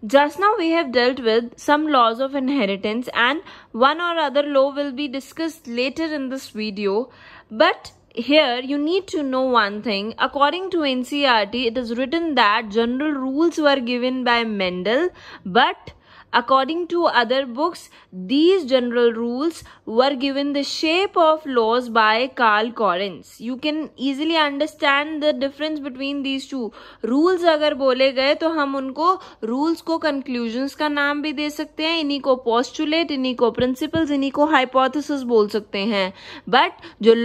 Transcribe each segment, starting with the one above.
Just now we have dealt with some laws of inheritance and one or other law will be discussed later in this video. But here you need to know one thing. According to NCERT, it is written that general rules were given by Mendel, but according to other books, these general rules were given the shape of laws by Karl Correns. You can easily understand the difference between these two. Rules अगर बोले गए तो हम उनको rules को conclusions का नाम भी दे सकते हैं, इन्हीं को postulate, इन्हीं को principles, इन्हीं को hypothesis बोल सकते हैं. But जो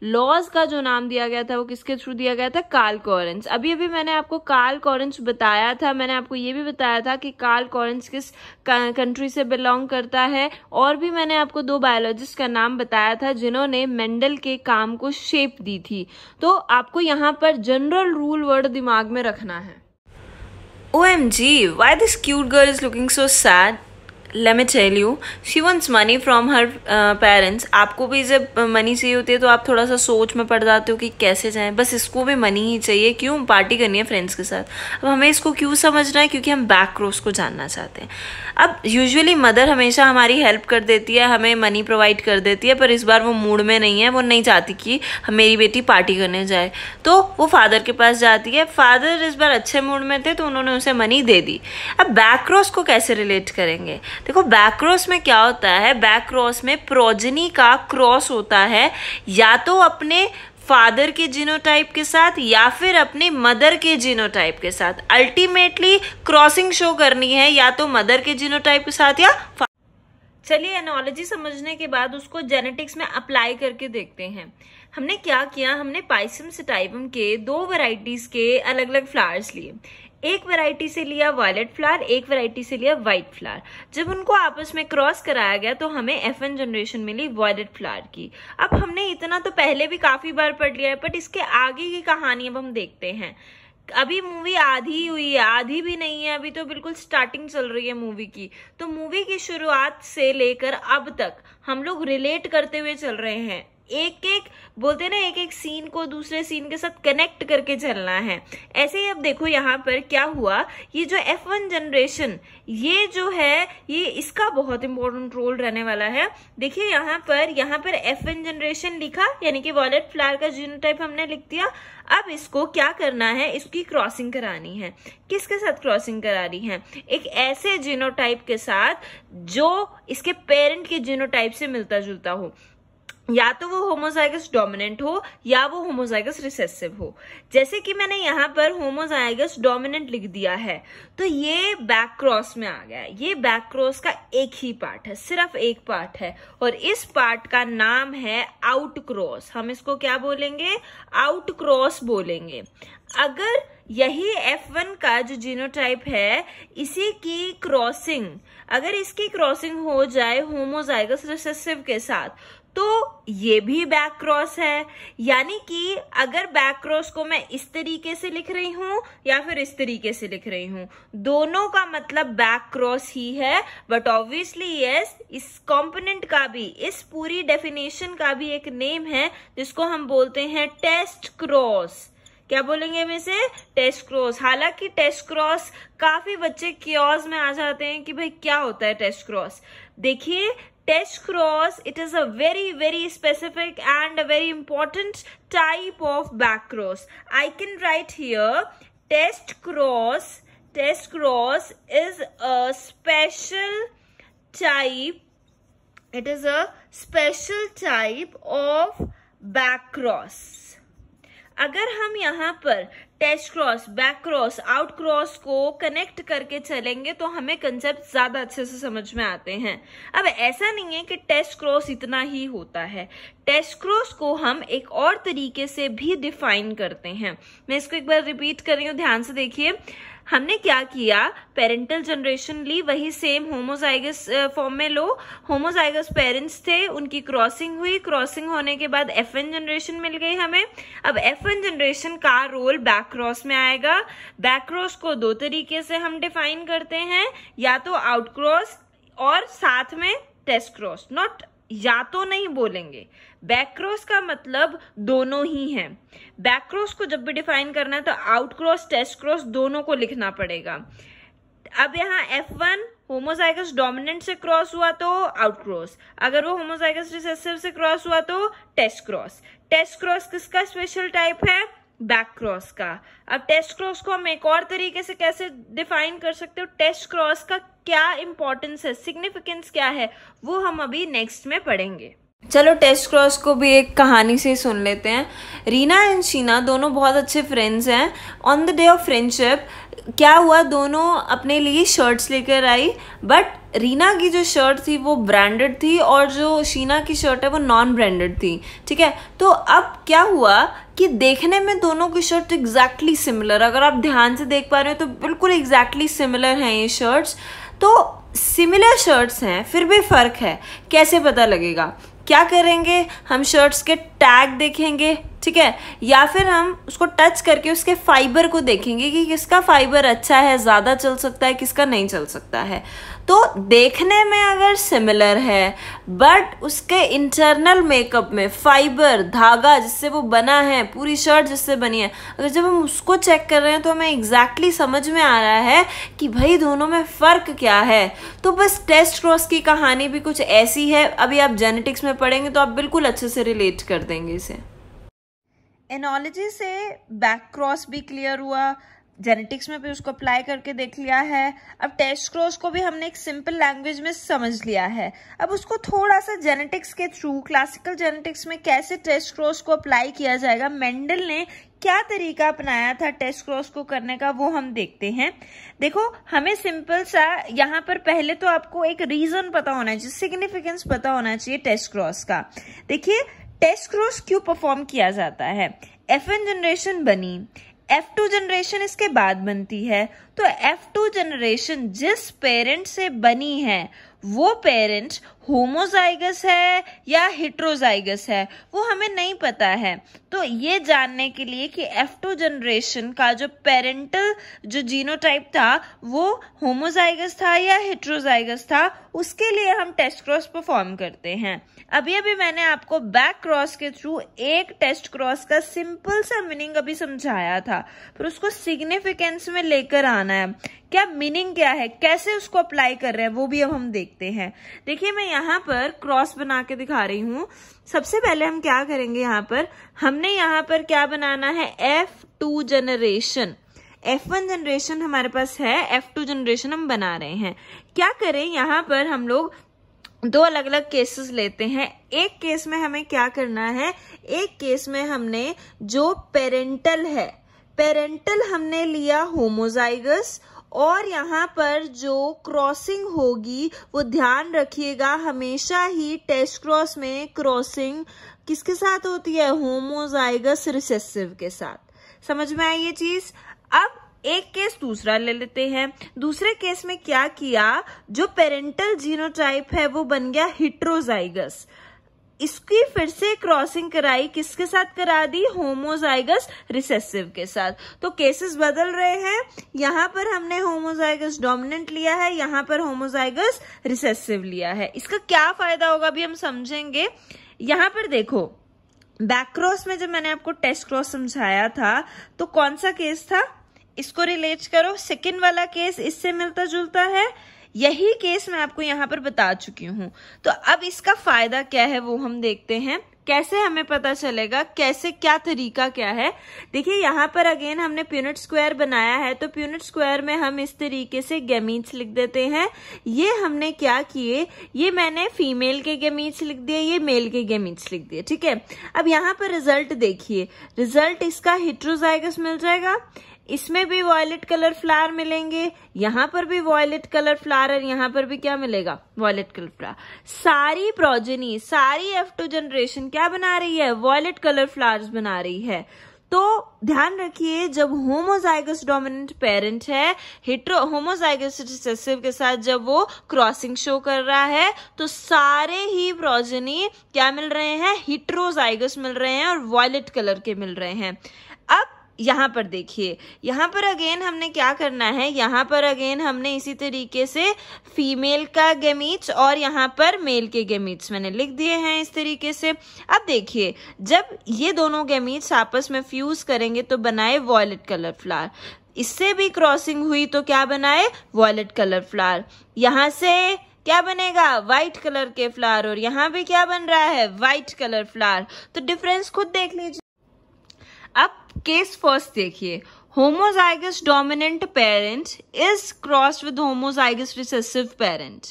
laws का जो नाम दिया गया था वो किसके थ्रू दिया गया था? Karl Correns. अभी मैंने आपको कार्ल कॉरेंस बताया था. मैंने आपको ये भी बताया था कि कार्ल कॉरेंस किस कंट्री से बिलोंग करता है, और भी मैंने आपको 2 बायोलॉजिस्ट का नाम बताया था जिन्होंने मेंडल के काम को शेप दी थी. तो आपको यहाँ पर जनरल रूल वर्ड दिमाग में रखना है. OMG, why this cute girl is looking so sad? Let me tell you, she wants money from her parents. आपको भी जब मनी चाहिए होती है तो आप थोड़ा सा सोच में पड़ जाते हो कि कैसे जाएं. बस इसको भी मनी ही चाहिए. क्यों? पार्टी करनी है फ्रेंड्स के साथ. अब हमें इसको क्यों समझना है? क्योंकि हम बैक क्रॉस को जानना चाहते हैं. अब यूजुअली मदर हमेशा हमारी हेल्प कर देती है, हमें मनी प्रोवाइड कर देती है, पर इस बार वो मूड में नहीं है. वो नहीं चाहती कि मेरी बेटी पार्टी करने जाए, तो वो फादर के पास जाती है. फादर इस बार अच्छे मूड में थे तो उन्होंने उसे मनी दे दी. अब बैक क्रॉस को कैसे रिलेट करेंगे? देखो, बैक क्रॉस में क्या होता है? बैक क्रॉस में प्रोजेनी का क्रॉस होता है, या तो अपने फादर के जीनोटाइप के साथ या फिर अपने मदर के जीनोटाइप के साथ. अल्टीमेटली क्रॉसिंग शो करनी है या तो मदर के जीनोटाइप के साथ या. चलिए, एनोलॉजी समझने के बाद उसको जेनेटिक्स में अप्लाई करके देखते हैं. हमने क्या किया? हमने पाइसियम सेटाइवम के 2 वैरायटीज के अलग अलग फ्लावर्स लिए. एक वैरायटी से लिया वायलेट फ्लावर, एक वैरायटी से लिया व्हाइट फ्लावर. जब उनको आपस में क्रॉस कराया गया तो हमें F1 जनरेशन मिली वायलेट फ्लावर की. अब हमने इतना तो पहले भी काफी बार पढ़ लिया है, बट इसके आगे की कहानी अब हम देखते हैं. अभी मूवी आधी हुई है, आधी भी नहीं है, अभी तो बिल्कुल स्टार्टिंग चल रही है मूवी की. तो मूवी की शुरुआत से लेकर अब तक हम लोग रिलेट करते हुए चल रहे हैं. एक बोलते हैं ना, एक सीन को दूसरे सीन के साथ कनेक्ट करके चलना है. ऐसे ही अब देखो यहाँ पर क्या हुआ. ये जो F1 जनरेशन, ये जो है, ये इसका बहुत इंपॉर्टेंट रोल रहने वाला है. देखिए यहाँ पर F1 जनरेशन लिखा, यानी कि वॉयलेट फ्लावर का जीनोटाइप हमने लिख दिया. अब इसको क्या करना है? इसकी क्रॉसिंग करानी है. किसके साथ क्रॉसिंग करा रही है? एक ऐसे जीनोटाइप के साथ जो इसके पेरेंट के जीनोटाइप से मिलता जुलता हो. या तो वो होमोजाइगस डोमिनेंट हो या वो होमोजाइगस रिसेसिव हो. जैसे कि मैंने यहाँ पर होमोजाइगस डोमिनेंट लिख दिया है, तो ये बैक क्रॉस में आ गया. ये बैक क्रॉस का एक ही पार्ट है, सिर्फ एक पार्ट है, और इस पार्ट का नाम है आउट क्रॉस. हम इसको क्या बोलेंगे? आउट क्रॉस बोलेंगे. अगर यही F1 का जो जीनोटाइप है, इसी की क्रॉसिंग, अगर इसकी क्रॉसिंग हो जाए होमोजाइगस रिसेसिव के साथ, तो ये भी बैक क्रॉस है. यानी कि अगर बैक क्रॉस को मैं इस तरीके से लिख रही हूं या फिर इस तरीके से लिख रही हूं, दोनों का मतलब बैक क्रॉस ही है. बट ऑब्वियसली यस, इस कंपोनेंट का भी, इस पूरी डेफिनेशन का भी एक नेम है जिसको हम बोलते हैं टेस्ट क्रॉस. क्या बोलेंगे हम इसे? Test cross. हालांकि टेस्ट क्रॉस काफी बच्चे क्योस में आ जाते हैं कि भाई क्या होता है टेस्ट क्रॉस. देखिए, test cross, it is a very specific and a very important type of back cross. I can write here test cross is a special type. It is a special type of back cross. अगर हम यहाँ पर test cross, back cross, out cross को connect करके चलेंगे तो हमें concept ज्यादा अच्छे से समझ में आते हैं. अब ऐसा नहीं है कि टेस्ट क्रॉस इतना ही होता है. टेस्ट क्रॉस को हम एक और तरीके से भी डिफाइन करते हैं. मैं इसको एक बार रिपीट कर रही हूँ, ध्यान से देखिए. हमने क्या किया? पेरेंटल जनरेशन ली, वही सेम होमोजाइगस फॉर्म में लो. होमोजाइगस पेरेंट्स थे, उनकी क्रॉसिंग हुई. क्रॉसिंग होने के बाद F1 जनरेशन मिल गई हमें. अब F1 जनरेशन का रोल बैक क्रॉस में आएगा. बैक क्रॉस को 2 तरीके से हम डिफाइन करते हैं, या तो आउट क्रॉस और साथ में टेस्ट क्रॉस. नॉट या तो नहीं बोलेंगे. बैक क्रॉस का मतलब दोनों ही हैं. बैक क्रॉस को जब भी डिफाइन करना है तो आउट क्रॉस, टेस्ट क्रॉस दोनों को लिखना पड़ेगा. अब यहाँ F1 होमोजाइगस डोमिनेंट से क्रॉस हुआ तो आउट क्रॉस, अगर वो होमोजाइगस रिसेसिव से क्रॉस हुआ तो टेस्ट क्रॉस। टेस्ट क्रॉस किसका स्पेशल टाइप है? बैक क्रॉस का। अब टेस्ट क्रॉस को हम एक और तरीके से कैसे डिफाइन कर सकते हो, टेस्ट क्रॉस का क्या इंपॉर्टेंस है, सिग्निफिकेंस क्या है, वो हम अभी नेक्स्ट में पढ़ेंगे। चलो टेस्ट क्रॉस को भी एक कहानी से सुन लेते हैं। रीना एंड शीना दोनों बहुत अच्छे फ्रेंड्स हैं। On the day of friendship क्या हुआ, दोनों अपने लिए शर्ट्स लेकर आई, बट रीना की जो शर्ट थी वो ब्रांडेड थी और जो शीना की शर्ट है वो नॉन ब्रांडेड थी, ठीक है। तो अब क्या हुआ कि देखने में दोनों की शर्ट एग्जैक्टली सिमिलर, अगर आप ध्यान से देख पा रहे हो तो बिल्कुल एग्जैक्टली सिमिलर हैं ये शर्ट्स। तो सिमिलर शर्ट्स हैं फिर भी फ़र्क है, कैसे पता लगेगा? क्या करेंगे, हम शर्ट्स के टैग देखेंगे, ठीक है, या फिर हम उसको टच करके उसके फाइबर को देखेंगे कि किसका फाइबर अच्छा है, ज़्यादा चल सकता है, किसका नहीं चल सकता है। तो देखने में अगर सिमिलर है बट उसके इंटरनल मेकअप में फाइबर, धागा जिससे वो बना है, पूरी शर्ट जिससे बनी है, अगर जब हम उसको चेक कर रहे हैं तो हमें एग्जैक्टली समझ में आ रहा है कि भाई दोनों में फ़र्क क्या है। तो बस टेस्ट क्रॉस की कहानी भी कुछ ऐसी है, अभी आप जेनेटिक्स में पढ़ेंगे तो आप बिल्कुल अच्छे से रिलेट कर देंगे इसे। एनोलॉजी से बैक क्रॉस भी क्लियर हुआ, जेनेटिक्स में भी उसको अप्लाई करके देख लिया है। अब टेस्ट क्रॉस को भी हमने एक सिंपल लैंग्वेज में समझ लिया है। अब उसको थोड़ा सा जेनेटिक्स के थ्रू, क्लासिकल जेनेटिक्स में कैसे टेस्ट क्रॉस को अप्लाई किया जाएगा, मेंडल ने क्या तरीका अपनाया था टेस्ट क्रॉस को करने का, वो हम देखते हैं। देखो, हमें सिंपल सा यहाँ पर पहले तो आपको एक रीजन पता होना चाहिए, सिग्निफिकेंस पता होना चाहिए टेस्ट क्रॉस का। देखिए, टेस्ट क्रॉस क्यों परफॉर्म किया जाता है? F1 जनरेशन बनी, F2 जनरेशन इसके बाद बनती है, तो F2 जनरेशन जिस पेरेंट से बनी है वो पेरेंट होमोजाइगस है या हेट्रोजाइगस है वो हमें नहीं पता है। तो ये जानने के लिए कि F2 जनरेशन का जो पेरेंटल जो जीनोटाइप था वो होमोजाइगस था या हेट्रोजाइगस था, उसके लिए हम टेस्ट क्रॉस परफॉर्म करते हैं। अभी मैंने आपको बैक क्रॉस के थ्रू एक टेस्ट क्रॉस का सिंपल सा मीनिंग अभी समझाया था, पर उसको सिग्निफिकेंस में लेकर आना है। क्या मीनिंग क्या है, कैसे उसको अप्लाई कर रहे हैं, वो भी अब हम देखते हैं। देखिए, मैं यहाँ पर क्रॉस बना के दिखा रही हूँ। सबसे पहले हम क्या करेंगे, यहाँ पर हमने यहाँ पर क्या बनाना है, F2 जनरेशन। F1 जनरेशन हमारे पास है, F2 जनरेशन हम बना रहे हैं। क्या करें, यहाँ पर हम लोग दो अलग अलग केसेस लेते हैं। एक केस में हमें क्या करना है, एक केस में हमने जो पेरेंटल है, पेरेंटल हमने लिया होमोजाइगस, और यहाँ पर जो क्रॉसिंग होगी वो ध्यान रखिएगा हमेशा ही टेस्ट क्रॉस में क्रॉसिंग किसके साथ होती है, होमोजाइगस रिसेसिव के साथ। समझ में आई ये चीज? अब एक केस दूसरा ले लेते हैं। दूसरे केस में क्या किया, जो पेरेंटल जीनोटाइप है वो बन गया हेट्रोजाइगस, इसकी फिर से क्रॉसिंग कराई, किसके साथ करा दी, होमोजाइगस रिसेसिव के साथ। तो केसेस बदल रहे हैं, यहाँ पर हमने होमोजाइगस डोमिनेंट लिया है, यहाँ पर होमोजाइगस रिसेसिव लिया है। इसका क्या फायदा होगा अभी हम समझेंगे। यहाँ पर देखो, बैक क्रॉस में जब मैंने आपको टेस्ट क्रॉस समझाया था तो कौन सा केस था, इसको रिलेट करो, सेकेंड वाला केस इससे मिलता जुलता है, यही केस मैं आपको यहाँ पर बता चुकी हूँ। तो अब इसका फायदा क्या है वो हम देखते हैं, कैसे हमें पता चलेगा, कैसे, क्या तरीका क्या है। देखिए, यहाँ पर अगेन हमने प्यूनिट स्क्वायर बनाया है, तो प्यूनिट स्क्वायर में हम इस तरीके से गैमीट्स लिख देते हैं। ये हमने क्या किए, ये मैंने फीमेल के गैमीट्स लिख दिए, ये मेल के गैमीट्स लिख दिए, ठीक है। अब यहाँ पर रिजल्ट देखिए, रिजल्ट इसका हेट्रोजाइगस मिल जाएगा, इसमें भी वॉयलेट कलर फ्लावर मिलेंगे, यहाँ पर भी वॉयलेट कलर फ्लावर, और यहाँ पर भी क्या मिलेगा, वॉयलेट कलर फ्लावर। सारी प्रोजेनी, सारी F2 जनरेशन क्या बना रही है, वॉयलेट कलर फ्लावर्स बना रही है। तो ध्यान रखिए, जब होमोजाइगस डोमिनेंट पेरेंट है, होमोजाइगस रिसेसिव के साथ जब वो क्रॉसिंग शो कर रहा है, तो सारे ही प्रोजेनी क्या मिल रहे हैं, हेट्रोजाइगस मिल रहे हैं और वॉयलेट कलर के मिल रहे हैं। अब यहाँ पर देखिए, यहाँ पर अगेन हमने क्या करना है, यहाँ पर अगेन हमने इसी तरीके से फीमेल का गैमीट्स और यहाँ पर मेल के गैमीट्स मैंने लिख दिए हैं इस तरीके से। अब देखिए, जब ये दोनों गैमीट्स आपस में फ्यूज करेंगे तो बनाए वॉयलेट कलर फ्लावर। इससे भी क्रॉसिंग हुई तो क्या बनाए, वॉयलेट कलर फ्लावर। यहां से क्या बनेगा, व्हाइट कलर के फ्लावर, और यहाँ भी क्या बन रहा है, व्हाइट कलर फ्लावर। तो डिफरेंस खुद देख लीजिए। अब केस फर्स्ट देखिए, homozygous dominant parent is crossed with homozygous recessive parent।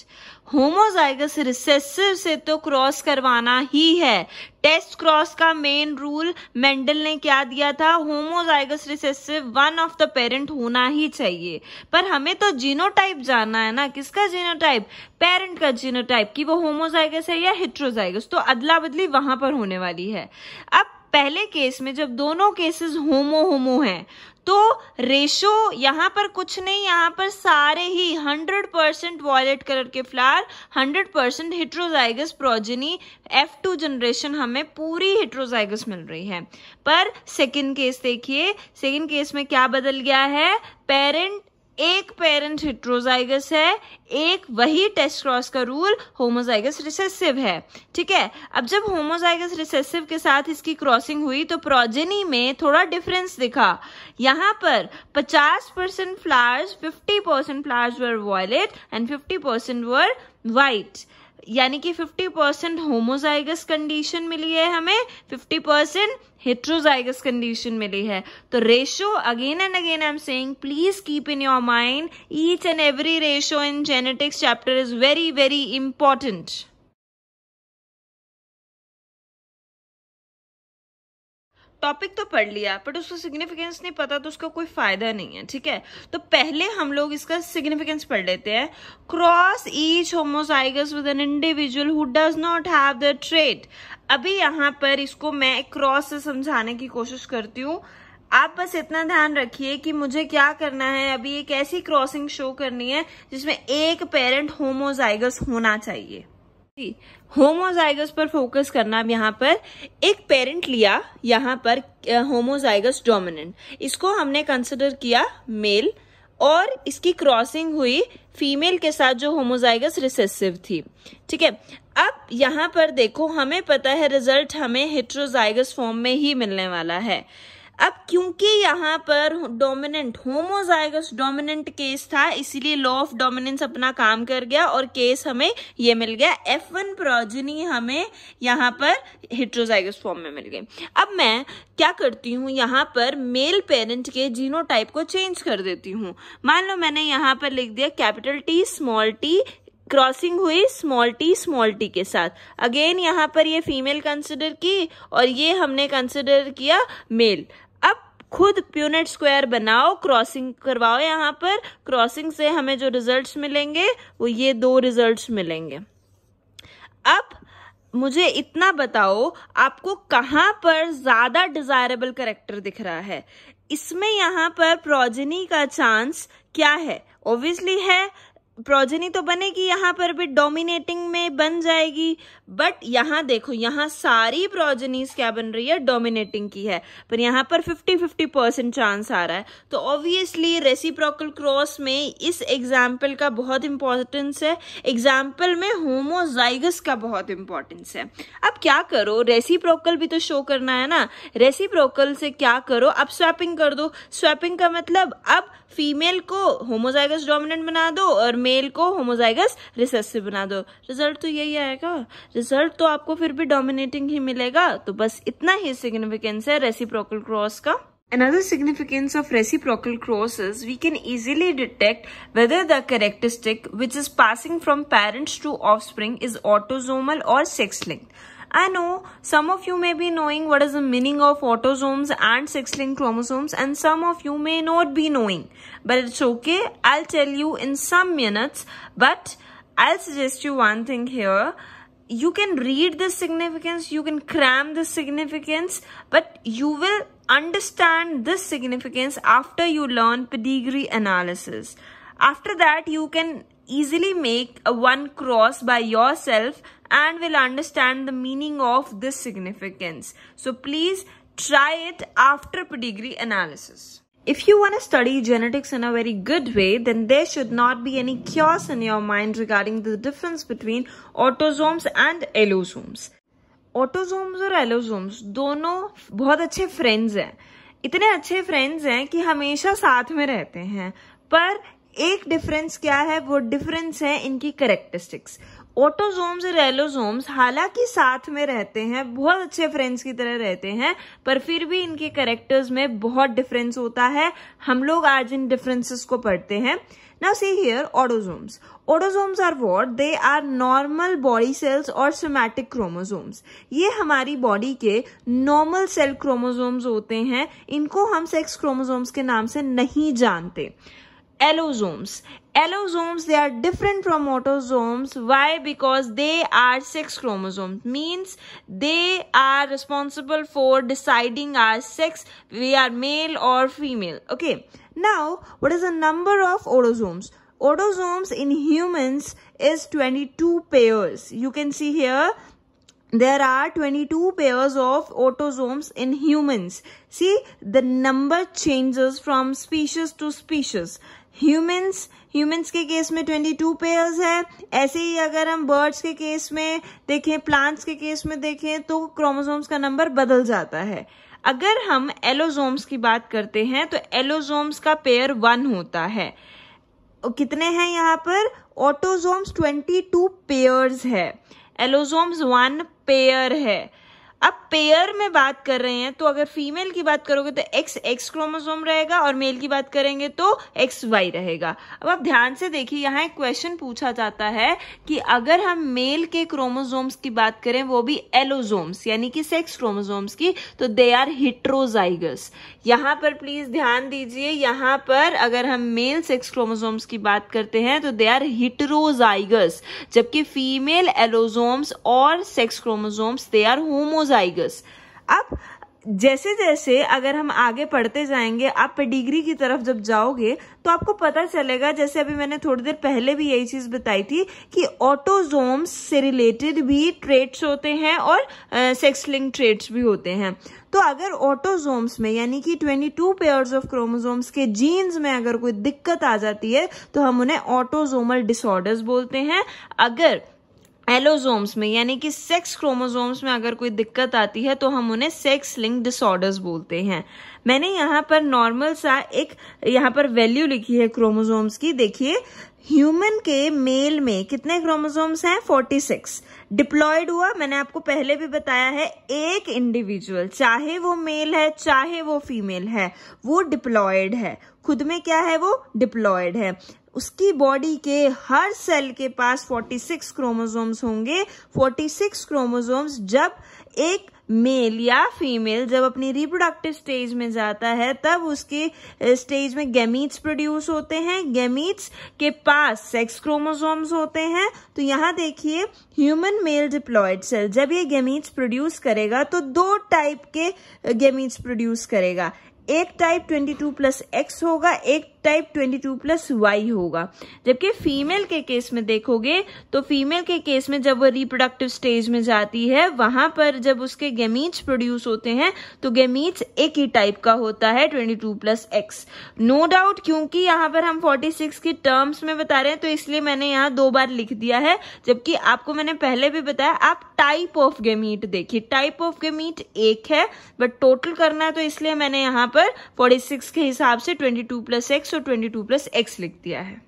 homozygous recessive से तो क्रॉस करवाना ही है। टेस्ट क्रॉस का मेन रूल मेंडल ने क्या दिया था, homozygous recessive one of the parent होना ही चाहिए। पर हमें तो जीनोटाइप जानना है ना, किसका जीनोटाइप, पेरेंट का जीनोटाइप, कि वो homozygous है या heterozygous। तो अदला बदली वहां पर होने वाली है। अब पहले केस में जब दोनों केसेस होमो हैं तो रेशो यहां पर कुछ नहीं, यहां पर सारे ही 100% वॉयलेट कलर के flower, 100% heterozygous progeny, F2 generation हमें पूरी हेट्रोजाइगस मिल रही है। पर सेकंड केस देखिए, सेकंड केस में क्या बदल गया है, एक पेरेंट हेट्रोजाइगस है, एक वही टेस्ट क्रॉस का रूल होमोजाइगस रिसेसिव है। ठीक है, अब जब होमोजाइगस रिसेसिव के साथ इसकी क्रॉसिंग हुई तो प्रोजेनी में थोड़ा डिफरेंस दिखा। यहां पर 50% flowers, 50% flowers were violet and 50% were white, यानी कि 50% होमोजाइगस कंडीशन मिली है हमें, 50% हेट्रोजाइगस कंडीशन मिली है। तो ratio again and again I am saying, please keep in your mind, each and every ratio in genetics chapter is very very important. Topic तो पढ़ लिया but उसका सिग्निफिकेंस नहीं पता तो उसका कोई फायदा नहीं है। ठीक है, तो पहले हम लोग इसका सिग्निफिकेंस पढ़ लेते हैं। Cross each homozygous with an individual who does not have the trait. अभी यहाँ पर इसको मैं क्रॉस से समझाने की कोशिश करती हूँ। आप बस इतना ध्यान रखिए कि मुझे क्या करना है, अभी एक ऐसी क्रॉसिंग शो करनी है जिसमें एक पेरेंट होमोजाइगस होना चाहिए। होमोजाइगस पर फोकस करना। अब यहाँ पर एक पेरेंट लिया, यहाँ पर होमोजाइगस डोमिनेंट, इसको हमने कंसिडर किया मेल, और इसकी क्रॉसिंग हुई फीमेल के साथ जो होमोजाइगस रिसेसिव थी। ठीक है, अब यहाँ पर देखो, हमें पता है रिजल्ट हमें हेट्रोजाइगस फॉर्म में ही मिलने वाला है। अब क्योंकि यहाँ पर डोमिनेंट होमोजाइगस डोमिनेंट केस था, इसीलिए लॉ ऑफ डोमिनेंस अपना काम कर गया और केस हमें ये मिल गया, F1 प्रोजेनी हमें यहाँ पर हेट्रोजाइगस फॉर्म में मिल गई। अब मैं क्या करती हूँ, यहाँ पर मेल पेरेंट के जीनोटाइप को चेंज कर देती हूँ। मान लो मैंने यहाँ पर लिख दिया capital T small t, crossing हुई स्मॉल t के साथ। अगेन यहाँ पर ये फीमेल कंसिडर की और ये हमने कंसिडर किया मेल। अब खुद प्यूनेट स्क्वायर बनाओ, क्रॉसिंग करवाओ। यहाँ पर क्रॉसिंग से हमें जो रिजल्ट्स मिलेंगे वो ये दो रिजल्ट्स मिलेंगे। अब मुझे इतना बताओ, आपको कहाँ पर ज्यादा डिजायरेबल कैरेक्टर दिख रहा है? इसमें यहाँ पर प्रोजेनी का चांस क्या है? ऑब्वियसली है, प्रोजेनी तो बनेगी, यहाँ पर भी डोमिनेटिंग में बन जाएगी। बट यहाँ देखो, यहाँ सारी प्रोजेनीज क्या बन रही है, डोमिनेटिंग की है, पर यहाँ पर 50-50% चांस आ रहा है। तो ऑब्वियसली रेसिप्रोकल क्रॉस में इस एग्जाम्पल का बहुत इंपॉर्टेंस है, एग्जाम्पल में होमोजाइगस का बहुत इंपॉर्टेंस है। अब क्या करो, रेसिप्रोकल भी तो शो करना है ना। रेसिप्रोकल से क्या करो, अब स्वैपिंग कर दो। स्वैपिंग का मतलब अब फीमेल को होमोजाइगस डोमिनेंट बना दो और मेल को होमोजाइगस रिसेसिव बना दो। रिजल्ट तो यही आएगा, रिजल्ट तो आपको फिर भी डोमिनेटिंग ही मिलेगा। तो बस इतना ही सिग्निफिकेंस है रेसिप्रोकल क्रॉस का। Another significance of reciprocal cross is we can easily detect whether the characteristic which is passing from parents to offspring is autosomal or sex-linked. I know some of you may be knowing what is the meaning of autosomes and sex-linked chromosomes, and some of you may not be knowing. But it's okay. I'll tell you in some minutes. But I'll suggest you one thing here. You can read this significance, you can cram this significance, but you will understand this significance after you learn pedigree analysis. After that, you can easily make a one cross by yourself and will understand the meaning of this significance. So please try it after pedigree analysis. If you want to study genetics in a very good way, then there should not be any chaos in your mind regarding the difference between autosomes and allosomes. Autosomes और allosomes दोनों बहुत अच्छे friends हैं, इतने अच्छे friends हैं कि हमेशा साथ में रहते हैं, पर एक डिफरेंस क्या है, वो डिफरेंस है इनकी कैरेक्टरिस्टिक्स। ऑटोजोम्स और एलोजोम्स हालांकि साथ में रहते हैं, बहुत अच्छे फ्रेंड्स की तरह रहते हैं, पर फिर भी इनके कैरेक्टर्स में बहुत डिफरेंस होता है। हम लोग आज इन डिफरेंसेस को पढ़ते हैं। Now see here autosomes. Autosomes are what? They are normal body cells or somatic chromosomes. ये हमारी बॉडी के नॉर्मल सेल क्रोमोसोम्स होते हैं, इनको हम सेक्स क्रोमोसोम्स के नाम से नहीं जानते। Allosomes. Allosomes, they are different from autosomes. Why? Because they are sex chromosomes. Means they are responsible for deciding our sex. We are male or female. Okay. Now, what is the number of autosomes? Autosomes in humans is 22 pairs. You can see here, there are 22 pairs of autosomes in humans. See, the number changes from species to species. Humans के case में 22 pairs है। ऐसे ही अगर हम birds के case में देखें, plants के केस में देखें, तो क्रोमोसोम्स का नंबर बदल जाता है। अगर हम एलोजोम्स की बात करते हैं तो एलोजोम्स का पेयर 1 होता है। कितने हैं यहाँ पर? ऑटोजोम्स 22 पेयर्स है, एलोजोम्स 1 पेयर है। अब पेयर में बात कर रहे हैं तो अगर फीमेल की बात करोगे तो एक्स क्रोमोसोम रहेगा और मेल की बात करेंगे तो XY रहेगा। अब आप ध्यान से देखिए, यहाँ एक क्वेश्चन पूछा जाता है कि अगर हम मेल के क्रोमोसोम्स की बात करें, वो भी एलोजोम्स यानी कि सेक्स क्रोमोसोम्स की, तो दे आर हेट्रोजाइगस। यहाँ पर प्लीज ध्यान दीजिए, यहाँ पर अगर हम मेल सेक्स क्रोमोसोम्स की बात करते हैं तो दे आर हेट्रोजाइगस, जबकि फीमेल एलोजोम्स और sex chromosomes they are homozygous. अब जैसे जैसे अगर हम आगे पढ़ते जाएंगे, आप पेडिग्री की तरफ जब जाओगे तो आपको पता चलेगा, जैसे अभी मैंने थोड़ी देर पहले भी यही चीज बताई थी कि ऑटोजोम्स से रिलेटेड भी ट्रेट्स होते हैं और सेक्स लिंक ट्रेट्स भी होते हैं। तो अगर ऑटोजोम्स में यानी कि 22 पेयर्स ऑफ क्रोमोसोम्स के जीन्स में अगर कोई दिक्कत आ जाती है तो हम उन्हें ऑटोजोमल डिसऑर्डर्स बोलते हैं। अगर एलोजोम्स में यानी कि सेक्स क्रोमोसोम्स में अगर कोई दिक्कत आती है तो हम उन्हें सेक्स लिंक डिसऑर्डर्स बोलते हैं। मैंने यहाँ पर नॉर्मल सा एक यहाँ पर वैल्यू लिखी है क्रोमोसोम्स की। देखिए, ह्यूमन के मेल में कितने क्रोमोसोम्स हैं? 46। डिप्लॉयड हुआ, मैंने आपको पहले भी बताया है, एक इंडिविजुअल, चाहे वो मेल है चाहे वो फीमेल है, वो डिप्लॉयड है। खुद में क्या है? वो डिप्लॉयड है। उसकी बॉडी के हर सेल के पास 46 क्रोमोसोम्स होंगे। 46 क्रोमोसोम्स जब एक मेल या फीमेल जब अपनी रिप्रोडक्टिव स्टेज में जाता है तब उसके स्टेज में गैमीट्स प्रोड्यूस होते हैं। गैमीट्स के पास सेक्स क्रोमोसोम्स होते हैं। तो यहाँ देखिए, ह्यूमन मेल डिप्लॉयड सेल जब ये गैमीट्स प्रोड्यूस करेगा तो 2 टाइप के गैमीट्स प्रोड्यूस करेगा। एक टाइप 22+X होगा, एक टाइप 22+Y होगा। जबकि फीमेल के केस में देखोगे तो फीमेल के केस में जब वो रिप्रोडक्टिव स्टेज में जाती है, वहां पर जब उसके गैमीट्स प्रोड्यूस होते हैं तो गैमीट्स एक ही टाइप का होता है, 22+X। नो डाउट, क्योंकि यहाँ पर हम 46 की टर्म्स में बता रहे हैं तो इसलिए मैंने यहाँ 2 बार लिख दिया है। जबकि आपको मैंने पहले भी बताया, आप टाइप ऑफ गैमीट देखिए, टाइप ऑफ गैमीट एक है बट टोटल करना है, तो इसलिए मैंने यहाँ पर 46 के हिसाब से 22+X और 22+X लिख दिया है।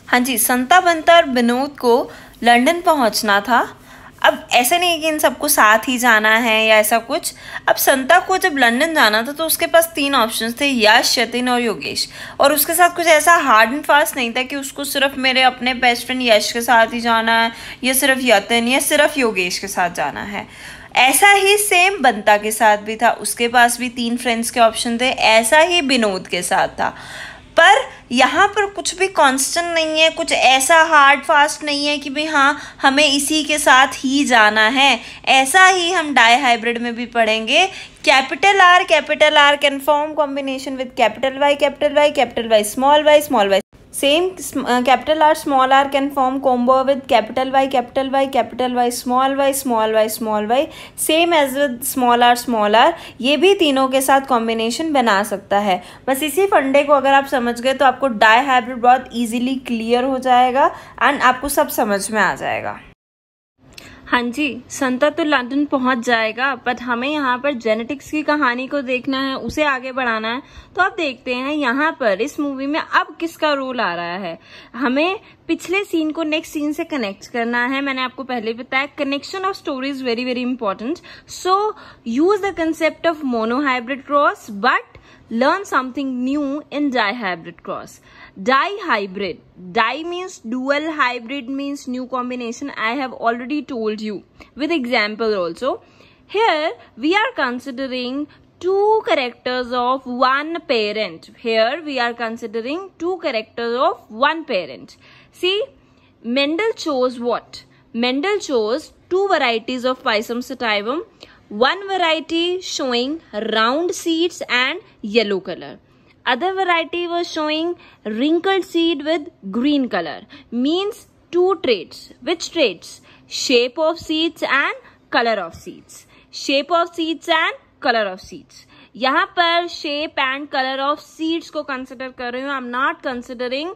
हाँ जी, संता बंता और विनोद को लंदन पहुंचना था। अब ऐसा नहीं है कि इन सबको साथ ही जाना है या ऐसा कुछ। अब संता को जब लंदन जाना था तो उसके पास 3 ऑप्शंस थे, यश, यतिन और योगेश। और उसके साथ कुछ ऐसा हार्ड एंड फास्ट नहीं था कि उसको सिर्फ मेरे अपने बेस्ट फ्रेंड यश के साथ ही जाना है, या सिर्फ यतिन या सिर्फ योगेश के साथ जाना है। ऐसा ही सेम बंता के साथ भी था, उसके पास भी 3 फ्रेंड्स के ऑप्शन थे। ऐसा ही विनोद के साथ था। पर यहाँ पर कुछ भी कांस्टेंट नहीं है, कुछ ऐसा हार्ड फास्ट नहीं है कि भाई हाँ हमें इसी के साथ ही जाना है। ऐसा ही हम डाई हाइब्रिड में भी पढ़ेंगे। Capital R can form combination with capital Y, small Y Same capital R small r can form combo with capital Y capital Y capital Y small y small y small y. Same as with small r. ये भी तीनों के साथ combination बना सकता है. बस इसी फंडे को अगर आप समझ गए तो आपको डाई हाइब्रिड बहुत इजीली क्लियर हो जाएगा एंड आपको सब समझ में आ जाएगा. हाँ जी, संता तो लंदन पहुंच जाएगा, बट हमें यहाँ पर जेनेटिक्स की कहानी को देखना है, उसे आगे बढ़ाना है. तो आप देखते हैं यहाँ पर इस मूवी में अब किसका रोल आ रहा है. हमें पिछले सीन को नेक्स्ट सीन से कनेक्ट करना है. मैंने आपको पहले बताया connection of story is very very important. So use the concept of monohybrid cross but learn something new in dihybrid cross. Dihybrid. Di means dual, hybrid means new combination. I have already told you with example also. Here we are considering two characters of one parent. Here we are considering two characters of one parent. See, Mendel chose what? Mendel chose two varieties of Pisum sativum. One variety showing round seeds and yellow color. Other variety was showing wrinkled seed with green color. Means two traits. Which traits? Shape of seeds and color of seeds. Shape of seeds and color of seeds. यहाँ पर shape and colour of seeds को consider कर रही हूँ. I am not considering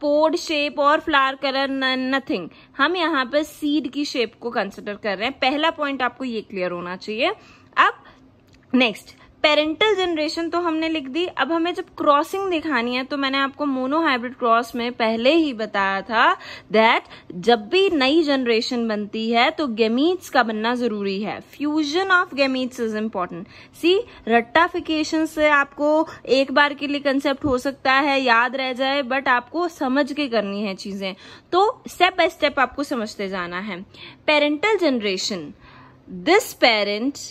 pod shape और flower colour, nothing. हम यहाँ पर सीड की शेप को कंसिडर कर रहे हैं. पहला पॉइंट आपको ये क्लियर होना चाहिए. अब नेक्स्ट पेरेंटल जनरेशन तो हमने लिख दी. अब हमें जब क्रॉसिंग दिखानी है तो मैंने आपको मोनोहाइब्रिड क्रॉस में पहले ही बताया था दैट जब भी नई जनरेशन बनती है तो गैमीट्स का बनना जरूरी है. Fusion of gametes is important. See, रट्टाफिकेशन से आपको एक बार के लिए कंसेप्ट हो सकता है याद रह जाए, बट आपको समझ के करनी है चीजें. तो स्टेप बाय स्टेप आपको समझते जाना है. Parental generation, this parent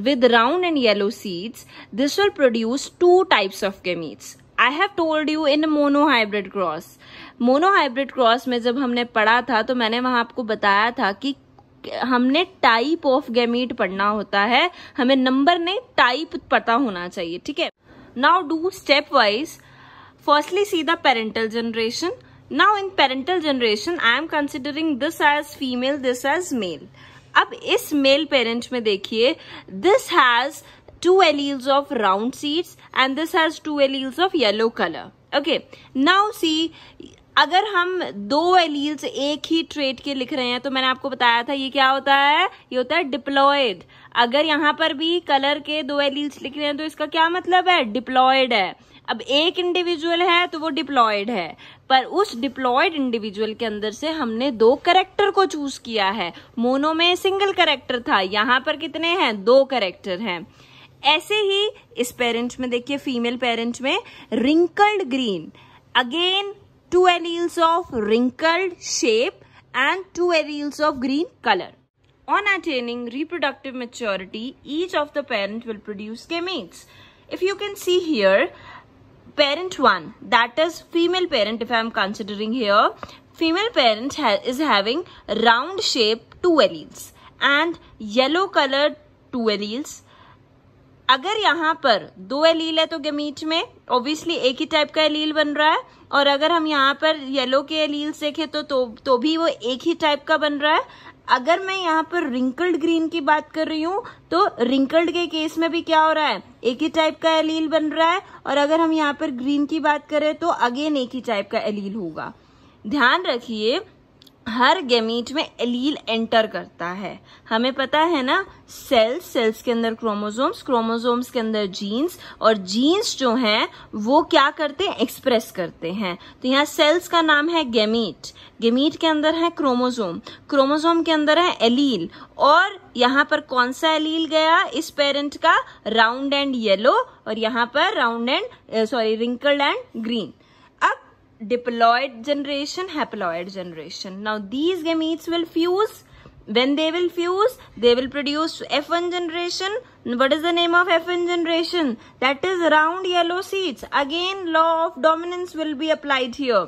with round and yellow seeds, this will produce two types of gametes. I have told you in monohybrid cross. Monohybrid cross में जब हमने पढ़ा था तो मैंने वहां आपको बताया था कि हमने टाइप ऑफ गैमीट पढ़ना होता है, हमें नंबर नहीं टाइप पता होना चाहिए. ठीक है. Now do stepwise. Firstly see the parental generation. Now in parental generation I am considering this as female, this as male. अब इस मेल पेरेंट में देखिए, this has two alleles of round seeds and this has two alleles of yellow colour. Okay, now see, अगर हम दो alleles एक ही trait के लिख रहे हैं तो मैंने आपको बताया था ये क्या होता है, ये होता है डिप्लॉयड. अगर यहां पर भी कलर के दो एलील्स लिख रहे हैं तो इसका क्या मतलब है, डिप्लॉयड है. अब एक इंडिविजुअल है तो वो डिप्लॉयड है, पर उस डिप्लॉयड इंडिविजुअल के अंदर से हमने दो कैरेक्टर को चूज किया है. मोनो में सिंगल कैरेक्टर था, यहां पर कितने हैं, दो कैरेक्टर हैं. ऐसे ही इस पेरेंट में देखिए, फीमेल पेरेंट में wrinkled green, again two alleles of wrinkled shape and two alleles of green color. On attaining reproductive maturity, each of the parent will produce gametes. If you can see here, parent 1, that is female parent, if I am considering here, female parent is having round shape 2 alleles and yellow colored 2 alleles. अगर यहाँ पर दो allele है तो gamete में obviously एक ही type का allele बन रहा है, और अगर हम यहाँ पर येलो के एलील्स देखें तो भी वो एक ही टाइप का बन रहा है. अगर मैं यहाँ पर रिंकल्ड ग्रीन की बात कर रही हूँ तो रिंकल्ड के केस में भी क्या हो रहा है, एक ही टाइप का एलील बन रहा है, और अगर हम यहाँ पर ग्रीन की बात करें तो अगेन एक ही टाइप का एलील होगा. ध्यान रखिए, हर गैमीट में एलील एंटर करता है. हमें पता है ना, सेल्स के अंदर क्रोमोसोम्स के अंदर जीन्स, और जीन्स जो हैं वो क्या करते हैं, एक्सप्रेस करते हैं. तो यहाँ सेल्स का नाम है गैमीट, गैमीट के अंदर है क्रोमोसोम के अंदर है एलील, और यहाँ पर कौन सा एलील गया इस पेरेंट का, राउंड एंड येलो, और यहाँ पर wrinkled and green. Diploid generation, haploid generation. Now these gametes will fuse. When they will fuse, they will produce F1 generation. What is the name of F1 generation? That is round yellow seeds. Again, law of dominance will be applied here.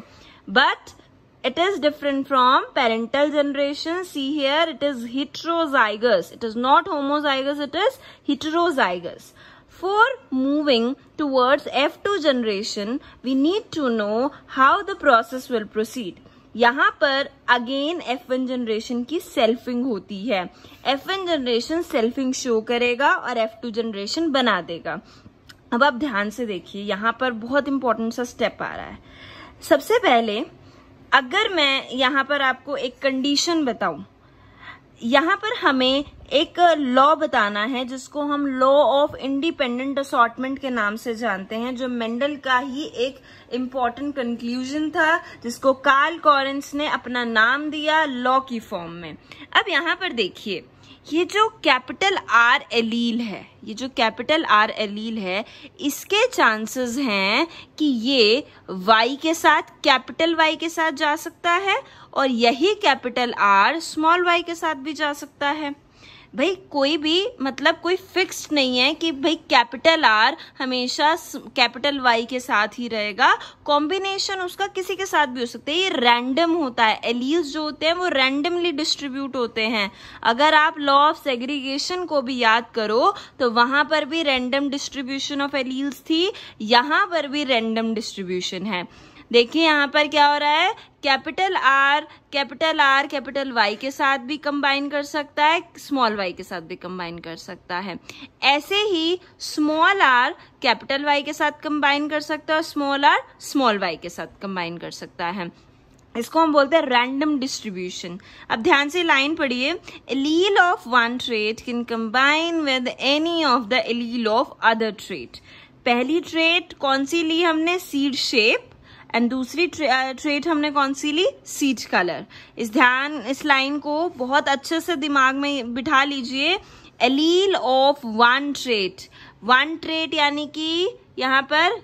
But it is different from parental generation. See here, it is heterozygous. It is not homozygous, it is heterozygous. before moving towards F2 generation, we need to know how the process will proceed. यहाँ पर again F1 generation की selfing होती है. F1 generation selfing show करेगा और F2 generation बना देगा. अब आप ध्यान से देखिए, यहाँ पर बहुत इंपॉर्टेंट सा स्टेप आ रहा है. सबसे पहले अगर मैं यहाँ पर आपको एक कंडीशन बताऊं, यहाँ पर हमें एक लॉ बताना है जिसको हम लॉ ऑफ इंडिपेंडेंट असॉर्टमेंट के नाम से जानते हैं, जो मेंडल का ही एक इम्पॉर्टेंट कंक्लूजन था, जिसको कार्ल कॉरेंस ने अपना नाम दिया लॉ की फॉर्म में. अब यहाँ पर देखिए, ये जो कैपिटल आर एलील है, ये जो कैपिटल आर एलील है, इसके चांसेस हैं कि ये वाई के साथ, कैपिटल वाई के साथ जा सकता है और यही कैपिटल आर स्मॉल वाई के साथ भी जा सकता है. भाई कोई भी मतलब कोई फिक्स्ड नहीं है कि भाई कैपिटल आर हमेशा कैपिटल वाई के साथ ही रहेगा. कॉम्बिनेशन उसका किसी के साथ भी हो सकता है. ये रैंडम होता है. एलील्स जो होते हैं वो रैंडमली डिस्ट्रीब्यूट होते हैं. अगर आप लॉ ऑफ सेग्रीगेशन को भी याद करो तो वहां पर भी रैंडम डिस्ट्रीब्यूशन ऑफ एलील्स थी, यहां पर भी रैंडम डिस्ट्रीब्यूशन है. देखिए यहाँ पर क्या हो रहा है, कैपिटल आर कैपिटल वाई के साथ भी कंबाइन कर सकता है, स्मॉल वाई के साथ भी कंबाइन कर सकता है. ऐसे ही स्मॉल आर कैपिटल वाई के साथ कंबाइन कर सकता है और स्मॉल आर स्मॉल वाई के साथ कंबाइन कर सकता है. इसको हम बोलते हैं रैंडम डिस्ट्रीब्यूशन. अब ध्यान से लाइन पढ़िए. Allele of one trait can combine with any of the allele of other trait. पहली ट्रेट कौन सी ली हमने, सीड शेप, एंड दूसरी ट्रेट हमने कौन सी ली, सीड कलर. इस लाइन को बहुत अच्छे से दिमाग में बिठा लीजिए. एलील ऑफ वन ट्रेट यानी कि यहाँ पर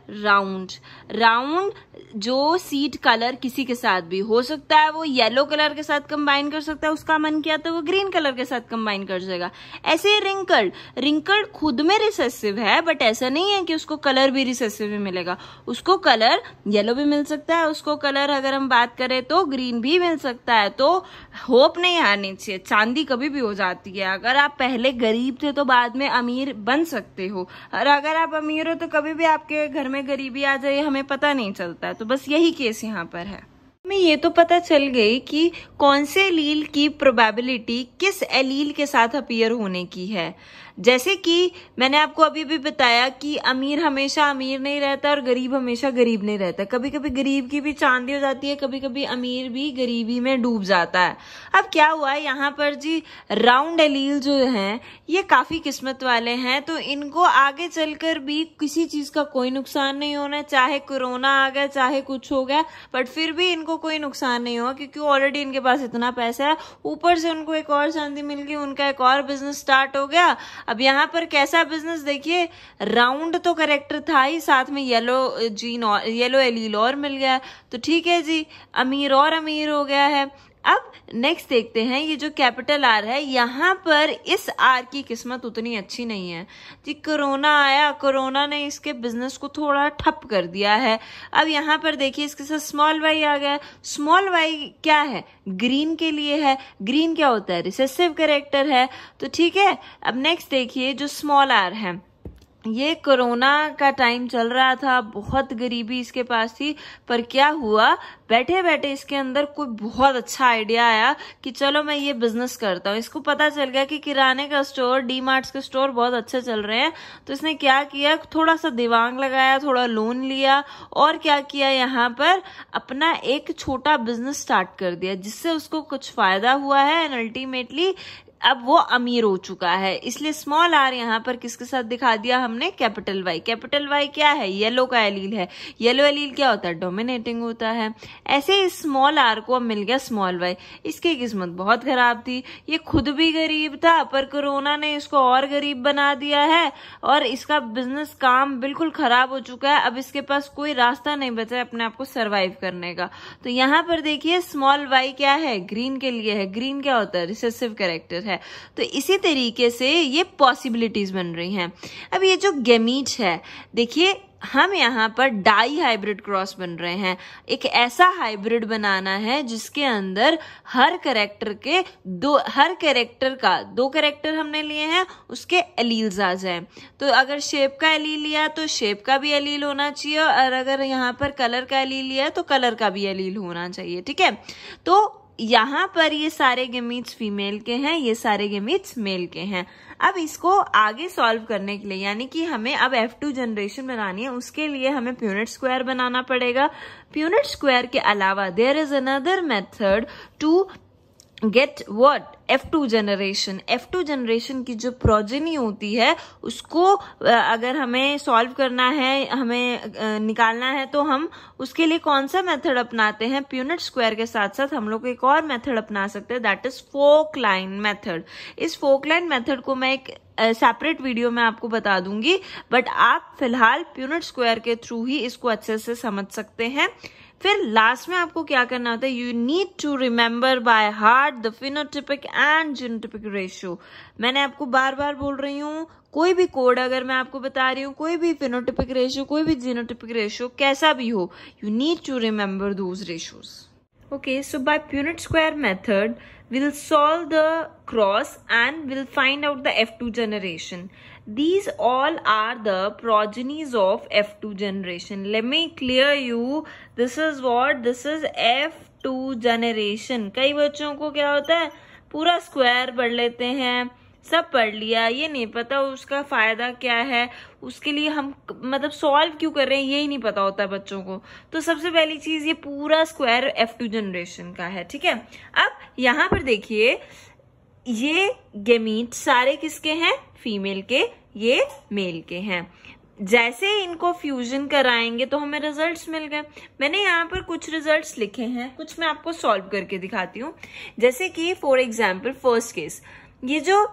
राउंड जो सीड कलर किसी के साथ भी हो सकता है, वो येलो कलर के साथ कंबाइन कर सकता है, उसका मन किया तो वो ग्रीन कलर के साथ कंबाइन कर जाएगा. ऐसे रिंकल्ड खुद में रिसेसिव है, बट ऐसा नहीं है कि उसको कलर भी रिसेसिव भी मिलेगा. उसको कलर येलो भी मिल सकता है, उसको कलर अगर हम बात करें तो ग्रीन भी मिल सकता है. तो होप नहीं हारनी चाहिए, चांदी कभी भी हो जाती है. अगर आप पहले गरीब थे तो बाद में अमीर बन सकते हो, और अगर आप अमीर हो तो कभी भी आपके घर में गरीबी आ जाए, हमें पता नहीं चलता. तो बस यही केस यहाँ पर है. हमें ये तो पता चल गई कि कौन से एलील की प्रोबेबिलिटी किस एलील के साथ अपीयर होने की है. जैसे कि मैंने आपको अभी भी बताया कि अमीर हमेशा अमीर नहीं रहता और गरीब हमेशा गरीब नहीं रहता. कभी कभी गरीब की भी चांदी हो जाती है, कभी कभी अमीर भी गरीबी में डूब जाता है. अब क्या हुआ है यहाँ पर जी, राउंड एलील जो हैं ये काफी किस्मत वाले हैं, तो इनको आगे चलकर भी किसी चीज का कोई नुकसान नहीं होना. चाहे कोरोना आ गया, चाहे कुछ हो गया, बट फिर भी इनको कोई नुकसान नहीं हुआ, क्योंकि ऑलरेडी इनके पास इतना पैसा है. ऊपर से उनको एक और चांदी मिल गई, उनका एक और बिजनेस स्टार्ट हो गया. अब यहाँ पर कैसा बिजनेस देखिए, राउंड तो करेक्टर था ही, साथ में येलो एलील और मिल गया. तो ठीक है जी, अमीर और अमीर हो गया है. अब नेक्स्ट देखते हैं, ये जो कैपिटल आर है, यहाँ पर इस आर की किस्मत उतनी अच्छी नहीं है जी. कोरोना आया, कोरोना ने इसके बिजनेस को थोड़ा ठप कर दिया है. अब यहाँ पर देखिए इसके साथ स्मॉल वाई आ गया. स्मॉल वाई क्या है, ग्रीन के लिए है. ग्रीन क्या होता है, रिसेसिव कैरेक्टर है. तो ठीक है, अब नेक्स्ट देखिए जो स्मॉल आर है, ये कोरोना का टाइम चल रहा था, बहुत गरीबी इसके पास थी, पर क्या हुआ, बैठे बैठे इसके अंदर कोई बहुत अच्छा आइडिया आया कि चलो मैं ये बिजनेस करता हूँ. इसको पता चल गया कि किराने का स्टोर, डी मार्ट्स के स्टोर बहुत अच्छे चल रहे हैं. तो इसने क्या किया, थोड़ा सा दिमाग लगाया, थोड़ा लोन लिया और क्या किया, यहाँ पर अपना एक छोटा बिजनेस स्टार्ट कर दिया, जिससे उसको कुछ फायदा हुआ है एंड अल्टीमेटली अब वो अमीर हो चुका है. इसलिए स्मॉल आर यहाँ पर किसके साथ दिखा दिया हमने, कैपिटल वाई. कैपिटल वाई क्या है, येलो का एलील है. येलो एलील क्या होता है, डोमिनेटिंग होता है. ऐसे ही स्मॉल आर को अब मिल गया स्मॉल वाई. इसकी किस्मत बहुत खराब थी, ये खुद भी गरीब था, पर कोरोना ने इसको और गरीब बना दिया है और इसका बिजनेस काम बिल्कुल खराब हो चुका है. अब इसके पास कोई रास्ता नहीं बचा है अपने आप को सर्वाइव करने का. तो यहाँ पर देखिए स्मॉल वाई क्या है, ग्रीन के लिए है. ग्रीन क्या होता है, रिसेसिव कैरेक्टर है। तो इसी तरीके से ये पॉसिबिलिटीज बन रही हैं। अब ये जो गैमीट है, देखिए हम यहाँ पर डाई हाइब्रिड क्रॉस बन रहे हैं। एक ऐसा हाइब्रिड बनाना है जिसके अंदर हर कैरेक्टर का दो कैरेक्टर हमने लिए हैं, उसके एलील्स आ जाएं। तो अगर शेप का एलील लिया तो शेप का भी एलील होना चाहिए, और अगर यहाँ पर कलर का एलील लिया तो कलर का भी एलील होना चाहिए। ठीक है, तो यहाँ पर ये सारे गैमीट्स फीमेल के हैं, ये सारे गैमीट्स मेल के हैं। अब इसको आगे सॉल्व करने के लिए, यानी कि हमें अब F2 जनरेशन बनानी है, उसके लिए हमें प्यूनेट स्क्वायर बनाना पड़ेगा। प्यूनेट स्क्वायर के अलावा there is another method to get what F2 generation. F2 generation की जो प्रोजेनी होती है उसको अगर हमें सॉल्व करना है, हमें निकालना है, तो हम उसके लिए कौन सा मेथड अपनाते हैं? प्यूनेट स्क्वायर के साथ साथ हम लोग एक और मेथड अपना सकते हैं, that is fork line method. इस फोक लाइन मेथड को मैं एक सेपरेट वीडियो में आपको बता दूंगी, बट आप फिलहाल प्यूनेट स्क्वायर के थ्रू ही इसको अच्छे से समझ सकते हैं। फिर लास्ट में आपको क्या करना होता है, you need to remember by heart the phenotypic and genotypic ratio. मैंने आपको बार बार बोल रही हूँ, कोई भी कोड अगर मैं आपको बता रही हूँ, कोई भी फिनोटिपिक रेशियो, कोई भी जीनोटिपिक रेशियो, कैसा भी हो, you need to remember those ratios. Okay, so by Punnett square method, we'll solve the cross and we'll find out the F2 generation. These all are the progenies of F2 generation. Let me clear you. This is what? This is F2 generation. कई बच्चों को क्या होता है, पूरा square पढ़ लेते हैं, सब पढ़ लिया, ये नहीं पता उसका फायदा क्या है, उसके लिए हम मतलब सॉल्व क्यों कर रहे हैं ये ही नहीं पता होता बच्चों को। तो सबसे पहली चीज, ये पूरा स्क्वायर F2 जनरेशन का है। ठीक है, अब यहाँ पर देखिए ये गैमीट सारे किसके हैं? फीमेल के, ये मेल के हैं। जैसे इनको फ्यूजन कराएंगे तो हमें रिजल्ट्स मिल गए। मैंने यहाँ पर कुछ रिजल्ट्स लिखे हैं, कुछ मैं आपको सॉल्व करके दिखाती हूँ। जैसे कि फॉर एग्जाम्पल फर्स्ट केस, ये जो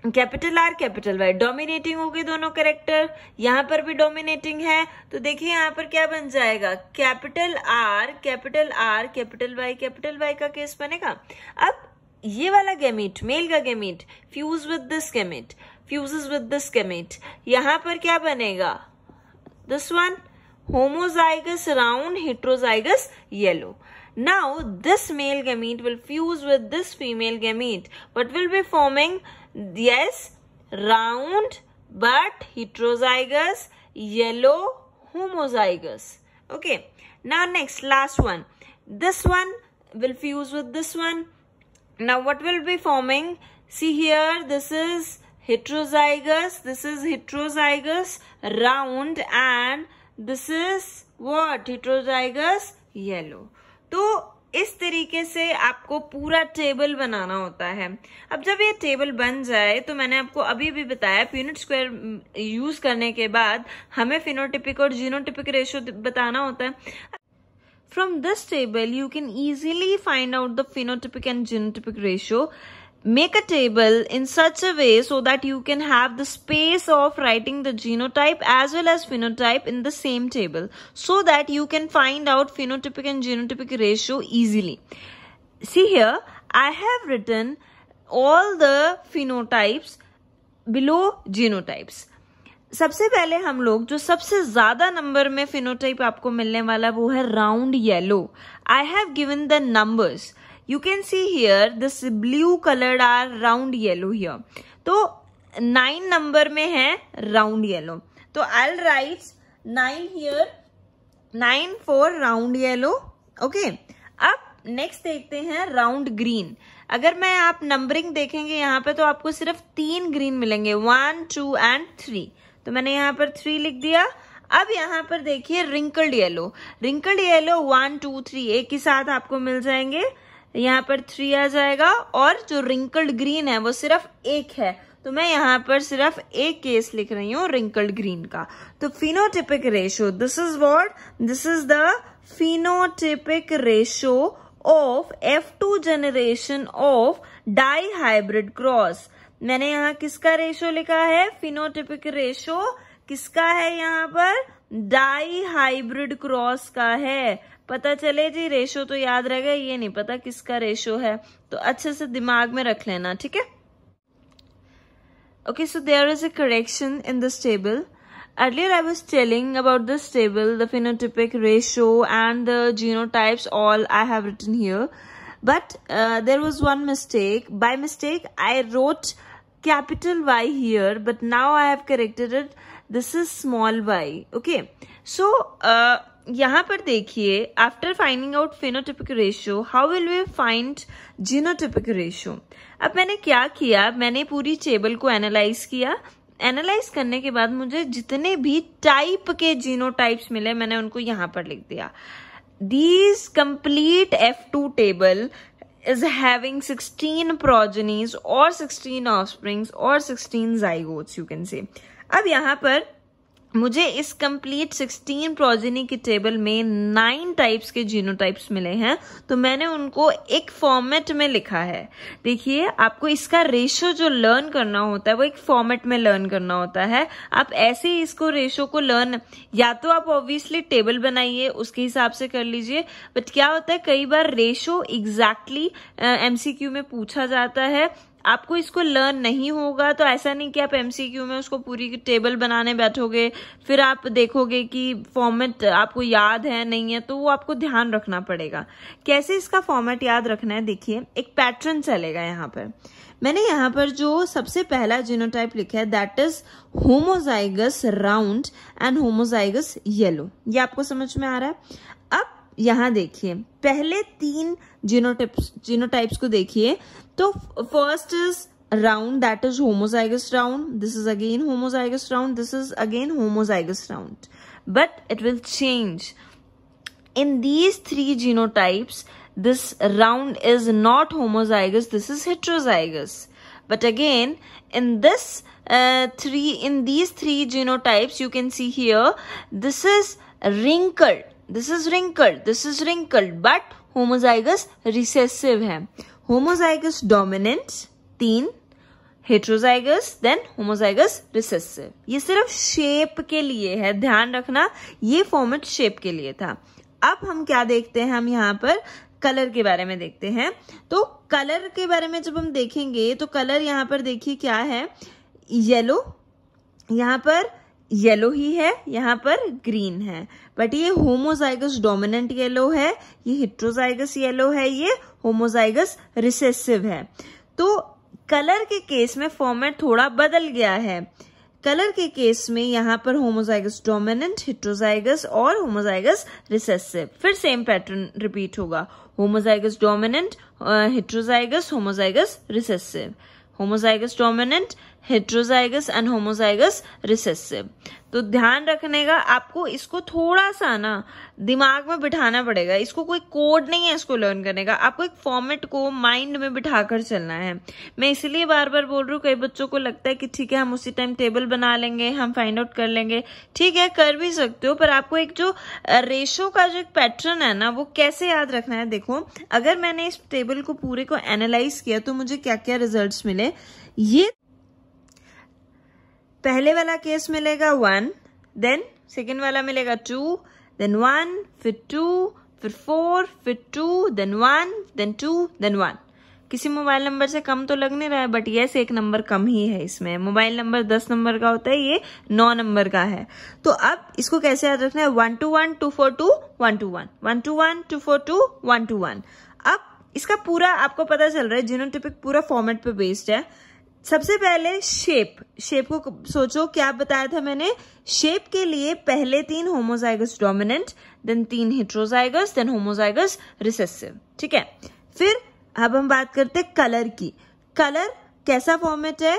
capital R capital Y dominating हो गए दोनों कैरेक्टर, यहाँ पर भी डोमिनेटिंग है, तो देखिए यहाँ पर क्या बन जाएगा, कैपिटल आर कैपिटल वाई का केस बनेगा। अब ये वाला गैमीट, मेल का gamete fuse with this gamete, fuses with this gamete, यहाँ पर क्या बनेगा, this one homozygous round heterozygous yellow. Now this male gamete will fuse with this female gamete. What will be forming? Yes, round but heterozygous yellow homozygous. Okay. Now next, last one. This one will fuse with this one. Now what will be forming? See here, this is heterozygous round and this is what? Heterozygous yellow. तो इस तरीके से आपको पूरा table बनाना होता है। अब जब ये टेबल बन जाए, तो मैंने आपको अभी भी बताया प्यूनेट स्क्वायर यूज करने के बाद हमें फिनोटिपिक और जीनोटिपिक रेशियो बताना होता है। From this table you can easily find out the phenotypic and genotypic ratio. Make a table in such a way so that you can have the space of writing the genotype as well as phenotype in the same table, so that you can find out phenotypic and genotypic ratio easily. See here, I have written all the phenotypes below genotypes. सबसे पहले हम लोग जो सबसे ज्यादा number में phenotype आपको मिलने वाला वो है round yellow. I have given the numbers. You can see here this blue colored are round yellow here. तो 9 नंबर में है round yellow. तो I'll write 9 here, 9 for round yellow. Okay. अब next देखते हैं round green. अगर मैं आप नंबरिंग देखेंगे यहाँ पे तो आपको सिर्फ 3 ग्रीन मिलेंगे, 1, 2 and 3. तो मैंने यहाँ पर 3 लिख दिया. अब यहाँ पर देखिए रिंकल्ड येलो. रिंकल्ड येलो 1, 2, 3 एक ही साथ आपको मिल जाएंगे. यहाँ पर 3 आ जाएगा और जो रिंकल्ड ग्रीन है वो सिर्फ 1 है. तो मैं यहाँ पर सिर्फ एक केस लिख रही हूँ रिंकल्ड ग्रीन का. तो phenotypic ratio, this is what, this is the phenotypic ratio of F2 generation of dihybrid cross. मैंने यहाँ किसका रेशियो लिखा है, फिनोटिपिक रेशियो किसका है, यहाँ पर डाई हाइब्रिड क्रॉस का है. पता चले जी, रेशियो तो याद रहेगा, ये नहीं पता किसका रेशियो है, तो अच्छे से दिमाग में रख लेना. ठीक है. Okay, so there is a correction in this table. Earlier I was telling about this table, the phenotypic ratio and the genotypes, all I have written here. But there was one mistake. By mistake, I wrote capital Y here, but now I have corrected it. This is small y. Okay. So, यहाँ पर देखिए, after finding out phenotypic ratio, how will we find genotypic ratio? अब मैंने क्या किया, मैंने पूरी table को एनालाइज किया. एनालाइज करने के बाद मुझे जितने भी टाइप के जीनोटाइप्स मिले मैंने उनको यहाँ पर लिख दिया. These complete F2 table is having 16 progenies or 16 offsprings or 16 zygotes, you can say. अब यहाँ पर मुझे इस कंप्लीट 16 प्रोजेनी की टेबल में 9 टाइप्स के जीनोटाइप्स मिले हैं, तो मैंने उनको एक फॉर्मेट में लिखा है. देखिए, आपको इसका रेशो जो लर्न करना होता है वो एक फॉर्मेट में लर्न करना होता है. आप ऐसे ही इसको रेशो को लर्न, या तो आप ऑब्वियसली टेबल बनाइए उसके हिसाब से कर लीजिए, बट क्या होता है कई बार रेशो एग्जैक्टली एमसीक्यू में पूछा जाता है. आपको इसको लर्न नहीं होगा तो ऐसा नहीं कि आप एमसीक्यू में उसको पूरी टेबल बनाने बैठोगे, फिर आप देखोगे कि फॉर्मेट आपको याद है नहीं है, तो वो आपको ध्यान रखना पड़ेगा. कैसे इसका फॉर्मेट याद रखना है, देखिए एक पैटर्न चलेगा. यहाँ पर मैंने यहाँ पर जो सबसे पहला जीनोटाइप लिखा है that is homozygous round and homozygous yellow. ये आपको समझ में आ रहा है. अब यहाँ देखिए पहले 3 जीनोटाइप्स को देखिए. तो first is round, that is homozygous round. This is again homozygous round. This is again homozygous round. But it will change in these 3 genotypes. This round is not homozygous, this is heterozygous. But again, in these 3 genotypes, you can see here, this is wrinkled, this is wrinkled, this is wrinkled, but homozygous recessive है. Homozygous dominant 3, heterozygous, then homozygous recessive. ये सिर्फ shape के लिए है, ध्यान रखना, ये format shape के लिए था. अब हम क्या देखते हैं, हम यहाँ पर कलर के बारे में देखते हैं. तो कलर के बारे में जब हम देखेंगे तो कलर यहाँ पर देखिए क्या है, येलो. यहाँ पर येलो ही है, यहाँ पर ग्रीन है, बट ये होमोजाइगस डोमिनेंट येलो है, ये हेट्रोजाइगस येलो है, ये होमोजाइगस रिसेसिव है. तो कलर के केस में फॉर्मेट थोड़ा बदल गया है. कलर के केस में यहाँ पर होमोजाइगस डोमिनेंट, हेट्रोजाइगस और होमोजाइगस रिसेसिव. फिर सेम पैटर्न रिपीट होगा, homozygous dominant, heterozygous, homozygous recessive, homozygous dominant, heterozygous and homozygous recessive. तो ध्यान रखने का, आपको इसको थोड़ा सा ना दिमाग में बिठाना पड़ेगा. इसको कोई कोड नहीं है इसको लर्न करने का, आपको एक फॉर्मेट को माइंड में बिठाकर चलना है. मैं इसलिए बार बार बोल रही हूँ, कई बच्चों को लगता है कि ठीक है हम उसी टाइम टेबल बना लेंगे, हम फाइंड आउट कर लेंगे. ठीक है, कर भी सकते हो, पर आपको एक जो रेशो का जो एक पैटर्न है ना, वो कैसे याद रखना है. देखो, अगर मैंने इस टेबल को पूरे को एनालाइज किया तो मुझे क्या क्या रिजल्ट्स मिले. ये पहले वाला केस मिलेगा 1, देन सेकेंड वाला मिलेगा 2, देन 1, फिर 2, फिर 4, फिर 2, देन 1, देन 2, देन 1. किसी मोबाइल नंबर से कम तो लग नहीं रहा है, बट यस एक नंबर कम ही है इसमें. मोबाइल नंबर 10 नंबर का होता है, ये 9 नंबर का है. तो अब इसको कैसे याद रखना है, 1 to 1, 2 4 2, 1 to 1, 1 to 1, 2 4 2, 1 to 1. अब इसका पूरा आपको पता चल रहा है, जीनोटाइपिक पूरा फॉर्मेट पे बेस्ड है. सबसे पहले शेप को सोचो, क्या बताया था मैंने. शेप के लिए पहले 3 homozygous dominant, then 3 heterozygous, then homozygous recessive. ठीक है, फिर अब हम बात करते हैं कलर की. कलर कैसा फॉर्मेट है,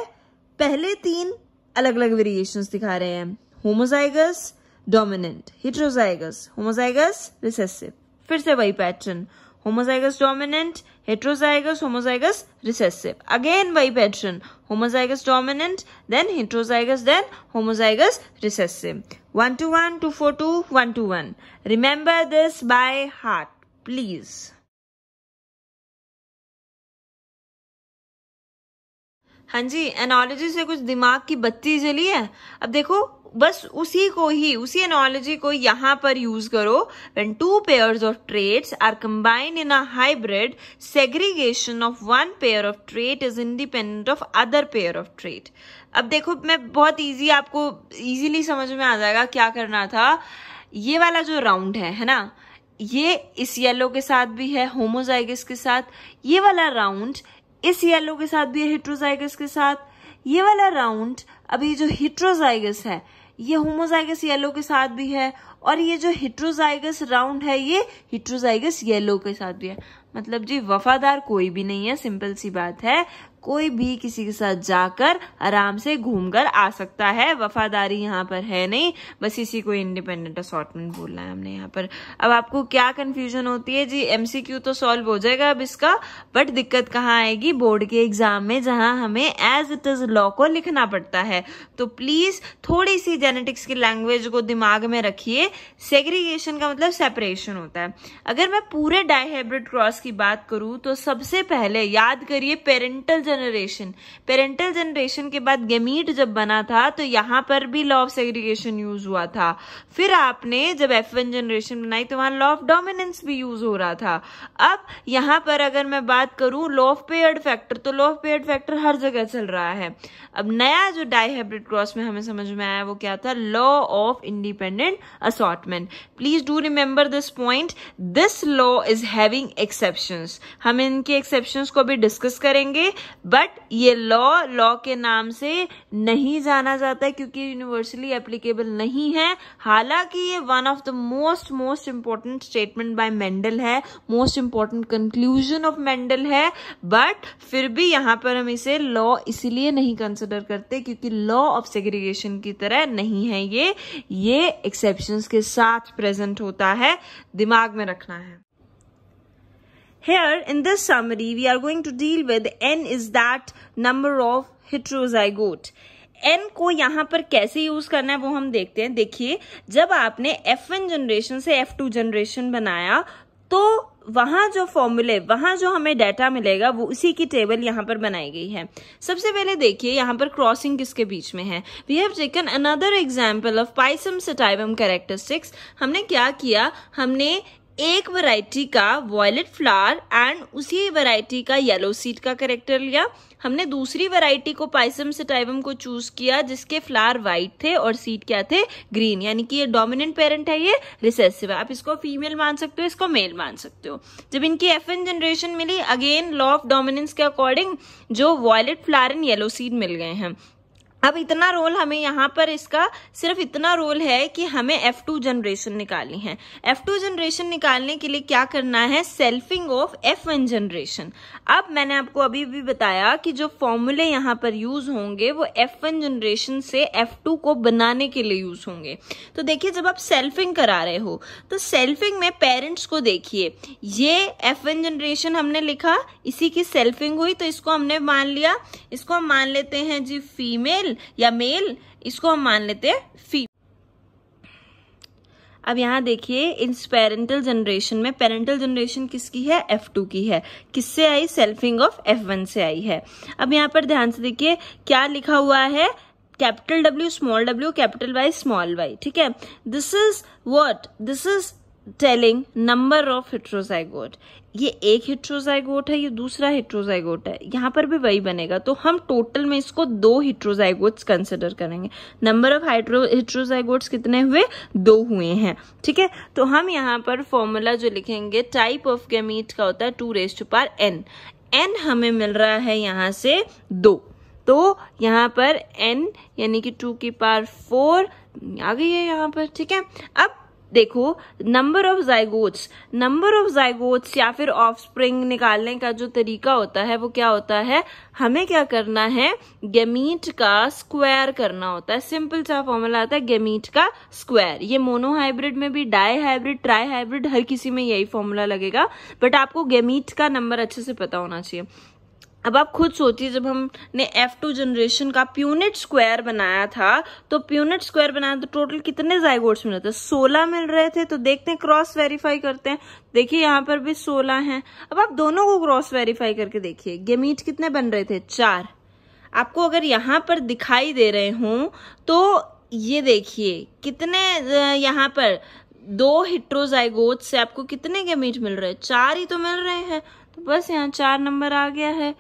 पहले 3 अलग अलग वेरिएशंस दिखा रहे हैं, homozygous dominant, heterozygous, homozygous recessive. फिर से वही pattern, homozygous dominant, heterozygous, homozygous recessive. Again by pattern, homozygous dominant, then heterozygous, then homozygous recessive. 1 to 1, 2 4 2, 1 to 1. Remember this by heart, please. हाँ जी, एनालॉजी से कुछ दिमाग की बत्ती जली है। अब देखो बस उसी एनालॉजी को यहाँ पर यूज करो। When two pairs of traits are combined in a hybrid, segregation of one pair of trait is independent of other pair of trait. अब देखो मैं बहुत इजी, आपको इजीली समझ में आ जाएगा क्या करना था। ये वाला जो राउंड है ना, ये इस येलो के साथ भी है होमोजाइगस के साथ, ये वाला राउंड इस येलो के साथ भी है हेट्रोजाइगस के साथ, ये वाला राउंड अभी जो हेट्रोजाइगस है ये होमोजाइगस येलो के साथ भी है, और ये जो हेट्रोजाइगस राउंड है ये हेट्रोजाइगस येलो के साथ भी है। मतलब जी वफादार कोई भी नहीं है, सिंपल सी बात है। कोई भी किसी के साथ जाकर आराम से घूमकर आ सकता है, वफादारी यहाँ पर है नहीं, बस इसी को इंडिपेंडेंट असॉर्टमेंट बोलना है हमने यहाँ पर। अब आपको क्या कंफ्यूजन होती है जी, एमसीक्यू तो सॉल्व हो जाएगा अब इसका, बट दिक्कत कहाँ आएगी बोर्ड के एग्जाम में, जहां हमें एज इट इज लॉ को लिखना पड़ता है। तो प्लीज थोड़ी सी जेनेटिक्स की लैंग्वेज को दिमाग में रखिए। सेग्रीगेशन का मतलब सेपरेशन होता है। अगर मैं पूरे डाइहाइब्रिड क्रॉस की बात करूं तो सबसे पहले याद करिए पेरेंटल जनरेशन के बाद गेमीट जब बना था तो यहां पर भी लॉ ऑफ सेग्रीगेशन यूज हुआ था। फिर आपने जब F1 जनरेशन बनाई तो वहां लॉ ऑफ डोमिनेंस भी यूज हो रहा था। अब यहां पर अगर मैं बात करूं लॉ ऑफ पेयर्ड फैक्टर, तो लॉ ऑफ पेयर्ड फैक्टर हर जगह चल रहा है। अब नया जो डाइहाइब्रिड क्रॉस में हमें समझ में आया वो क्या था, law of independent assortment. Please do remember this point, this law is having exceptions. हम इनके एक्सेप्शंस को भी डिस्कस करेंगे, बट ये लॉ के नाम से नहीं जाना जाता है क्योंकि यूनिवर्सली एप्लीकेबल नहीं है। हालांकि ये one of the most important statement by Mendel है, most important conclusion of Mendel है, बट फिर भी यहां पर हम इसे लॉ इसलिए नहीं कंसिडर करते क्योंकि लॉ ऑफ सेग्रीगेशन की तरह नहीं है ये एक्सेप्शंस के साथ प्रेजेंट होता है, दिमाग में रखना है। Here in this summary we are going to deal with n is that number of heterozygote. n को यहाँ पर कैसे यूज करना है वो हम देखते हैं। देखिए जब आपने F1 जनरेशन से F2 जनरेशन बनाया तो वहां जो फॉर्मूले, वहां जो हमें डाटा मिलेगा वो उसी की टेबल यहाँ पर बनाई गई है। सबसे पहले देखिए यहाँ पर क्रॉसिंग किसके बीच में है। We have taken another example of Pisum sativum characteristics. हमने क्या किया, हमने एक वैरायटी का वॉयलेट फ्लावर एंड उसी वैरायटी का येलो सीड का कैरेक्टर लिया। हमने दूसरी वैरायटी को पाइसम सेटाइवम को चूज किया जिसके फ्लावर व्हाइट थे और सीड क्या थे, ग्रीन, यानी कि ये डोमिनेंट पेरेंट है, ये रिसेसिव है। आप इसको फीमेल मान सकते हो, इसको मेल मान सकते हो। जब इनकी F1 जनरेशन मिली, अगेन लॉ ऑफ डोमिनेंस के अकॉर्डिंग जो violet flower and yellow seed मिल गए हैं। अब इतना रोल हमें यहाँ पर, इसका सिर्फ इतना रोल है कि हमें F2 जनरेशन निकालनी है। F2 जनरेशन निकालने के लिए क्या करना है, सेल्फिंग ऑफ F1 जनरेशन। अब मैंने आपको अभी भी बताया कि जो फॉर्मूले यहाँ पर यूज होंगे वो F1 जनरेशन से F2 को बनाने के लिए यूज होंगे। तो देखिए जब आप सेल्फिंग करा रहे हो तो सेल्फिंग में पेरेंट्स को देखिए, ये F1 जनरेशन हमने लिखा, इसी की सेल्फिंग हुई तो इसको हमने मान लिया, इसको हम मान लेते हैं जी फीमेल या मेल, इसको हम मान लेते हैं फीमेल। अब यहाँ देखिए इस पेरेंटल जनरेशन में, पेरेंटल जनरेशन किसकी है, F2 की है। किससे आई, सेल्फिंग ऑफ F1 से आई है। अब यहाँ पर ध्यान से देखिए क्या लिखा हुआ है, capital W small w capital Y small y, ठीक है। This is what, this is telling number of heterozygote. ये एक हेट्रोजाइगोट है, ये दूसरा हेट्रोजाइगोट है, यहाँ पर भी वही बनेगा। तो हम टोटल में इसको 2 हेट्रोजाइगोट्स कंसिडर करेंगे। नंबर ऑफ हेट्रोजाइगोट्स कितने हुए, 2 हुए हैं, ठीक है। तो हम यहाँ पर फॉर्मूला जो लिखेंगे टाइप ऑफ गैमीट का होता है 2n। n हमें मिल रहा है यहाँ से 2, तो यहाँ पर n यानी कि 2 की पावर 4 आ गई है यहाँ पर, ठीक है। अब देखो नंबर ऑफ जाइगोट्स या फिर ऑफस्प्रिंग निकालने का जो तरीका होता है वो क्या होता है, हमें क्या करना है, गैमीट का स्क्वायर करना होता है। सिंपल सा फॉर्मूला आता है गैमीट का स्क्वायर। ये मोनोहाइब्रिड में भी, डाई हाइब्रिड, ट्राई हाइब्रिड, हर किसी में यही फॉर्मूला लगेगा, बट आपको गैमीट का नंबर अच्छे से पता होना चाहिए। अब आप खुद सोचिए, जब हमने F2 जनरेशन का प्यूनेट स्क्वायर बनाया था तो टोटल कितने जाइगोट्स मिले थे, 16 मिल रहे थे। तो देखते हैं, क्रॉस वेरीफाई करते हैं। देखिए यहाँ पर भी 16 हैं। अब आप दोनों को क्रॉस वेरीफाई करके देखिए, गैमीट कितने बन रहे थे, 4। आपको अगर यहाँ पर दिखाई दे रहे हों तो ये देखिए कितने यहाँ पर 2 हेटेरोजाइगोट से आपको कितने गैमीट मिल रहे हैं? 4 ही तो मिल रहे हैं, तो बस यहाँ 4 नंबर आ गया है।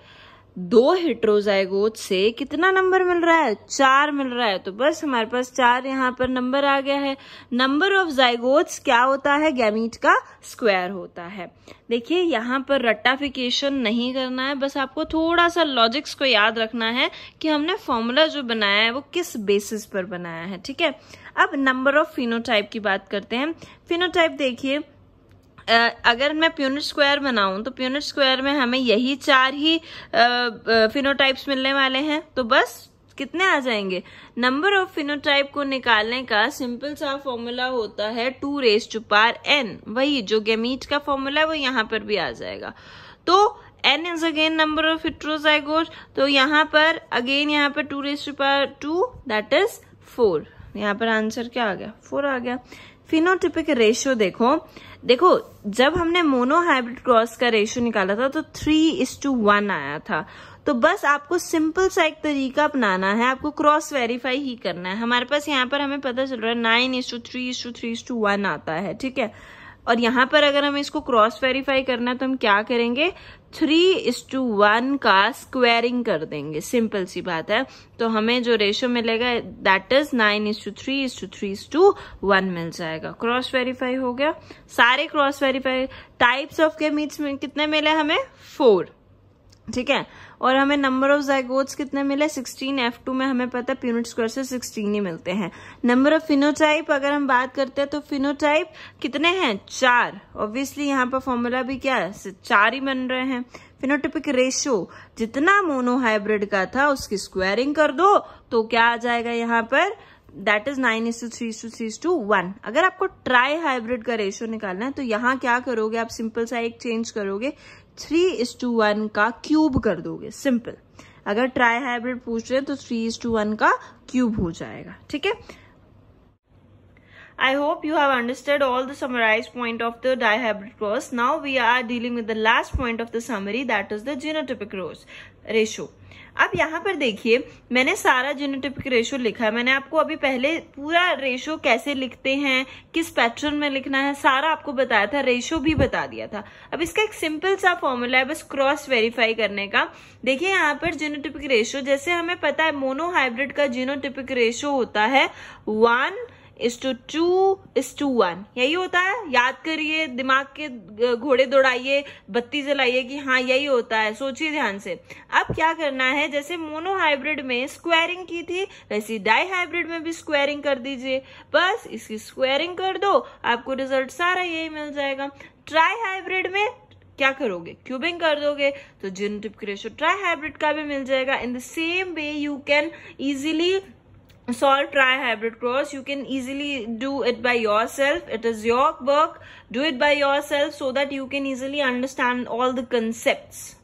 2 हेटेरोजाइगोट से कितना नंबर मिल रहा है? 4 मिल रहा है, तो बस हमारे पास 4 यहाँ पर नंबर आ गया है। नंबर ऑफ जाइगोट्स क्या होता है? गैमीट का स्क्वायर होता है। देखिए यहाँ पर रट्टाफिकेशन नहीं करना है, बस आपको थोड़ा सा लॉजिक्स को याद रखना है कि हमने फॉर्मूला जो बनाया है वो किस बेसिस पर बनाया है, ठीक है। अब नंबर ऑफ फिनोटाइप की बात करते हैं। फिनोटाइप देखिए, अगर मैं प्यूनिट स्क्वायर बनाऊं तो प्यूनिट स्क्वायर में हमें यही 4 ही फिनोटाइप्स मिलने वाले हैं, तो बस कितने आ जाएंगे? नंबर ऑफ फिनोटाइप को निकालने का सिंपल सा फॉर्मूला होता है 2n। वही जो गैमीट का फॉर्मूला है वो यहाँ पर भी आ जाएगा। तो n is again number of heterozygote, तो यहाँ पर अगेन यहाँ पर 2 दैट इज 4। यहाँ पर आंसर क्या आ गया? 4 आ गया। फिनोटिपिक रेशियो देखो जब हमने मोनो हाइब्रिड क्रॉस का रेशियो निकाला था तो 3:1 आया था। तो बस आपको सिंपल सा एक तरीका अपनाना है, आपको क्रॉस वेरीफाई ही करना है। हमारे पास यहाँ पर हमें पता चल रहा है 9:3:3:1 आता है, ठीक है। और यहाँ पर अगर हमें इसको क्रॉस वेरीफाई करना है तो हम क्या करेंगे? 3:1 का स्क्वायरिंग कर देंगे, सिंपल सी बात है। तो हमें जो रेशियो मिलेगा दैट इज 9:3:3:1 मिल जाएगा। क्रॉस वेरीफाई हो गया। सारे cross verify types of gametes में कितने मिले हमें? 4, ठीक है। और हमें नंबर ऑफ जाइगोट्स कितने मिले? 16। F2 में हमें पता है प्यूनिट स्क्वायर से 16 ही मिलते हैं। नंबर ऑफ फिनोटाइप अगर हम बात करते हैं तो फिनोटाइप कितने हैं? 4। ऑब्वियसली यहाँ पर फॉर्मूला भी क्या है? 4 ही बन रहे हैं। फिनोटिपिक रेशियो जितना मोनो हाइब्रिड का था उसकी स्क्वायरिंग कर दो तो क्या आ जाएगा यहाँ पर? That is 9:3:3:1। अगर आपको ट्राई हाइब्रिड का रेशियो निकालना है तो यहाँ क्या करोगे? आप सिंपल सा एक चेंज करोगे, 3:1 का क्यूब कर दोगे, सिंपल। अगर ट्राई हाइब्रिड पूछ रहे हैं तो 3:1 का क्यूब हो जाएगा, ठीक है। I hope you have understood all the summarized point of the dihybrid cross. Now we are dealing with the last point of the summary, that is the genotypic ratio. अब यहाँ पर देखिए मैंने सारा जीनोटिपिक रेशियो लिखा है। मैंने आपको अभी पहले पूरा रेशियो कैसे लिखते हैं, किस पैटर्न में लिखना है, सारा आपको बताया था, रेशियो भी बता दिया था। अब इसका एक सिंपल सा फॉर्मूला है बस क्रॉस वेरीफाई करने का। देखिए यहाँ पर जीनोटिपिक रेशियो, जैसे हमें पता है मोनो हाइब्रिड का जीनोटिपिक रेशियो होता है 1:2:1, यही होता है। याद करिए, दिमाग के घोड़े दौड़ाइए, बत्ती जलाइए कि हाँ यही होता है, सोचिए ध्यान से। अब क्या करना है, जैसे मोनो हाइब्रिड में स्क्वायरिंग की थी वैसे डाई हाइब्रिड में भी स्क्वायरिंग कर दीजिए। बस इसकी स्क्वायरिंग कर दो, आपको रिजल्ट सारा यही मिल जाएगा। ट्राई हाइब्रिड में क्या करोगे? क्यूबिंग कर दोगे, तो जीनोटिपिक रेशियो ट्राई हाइब्रिड का भी मिल जाएगा। In the same way you can easily solve tri-hybrid cross. You can easily do it by yourself. It is your work. Do it by yourself so that you can easily understand all the concepts.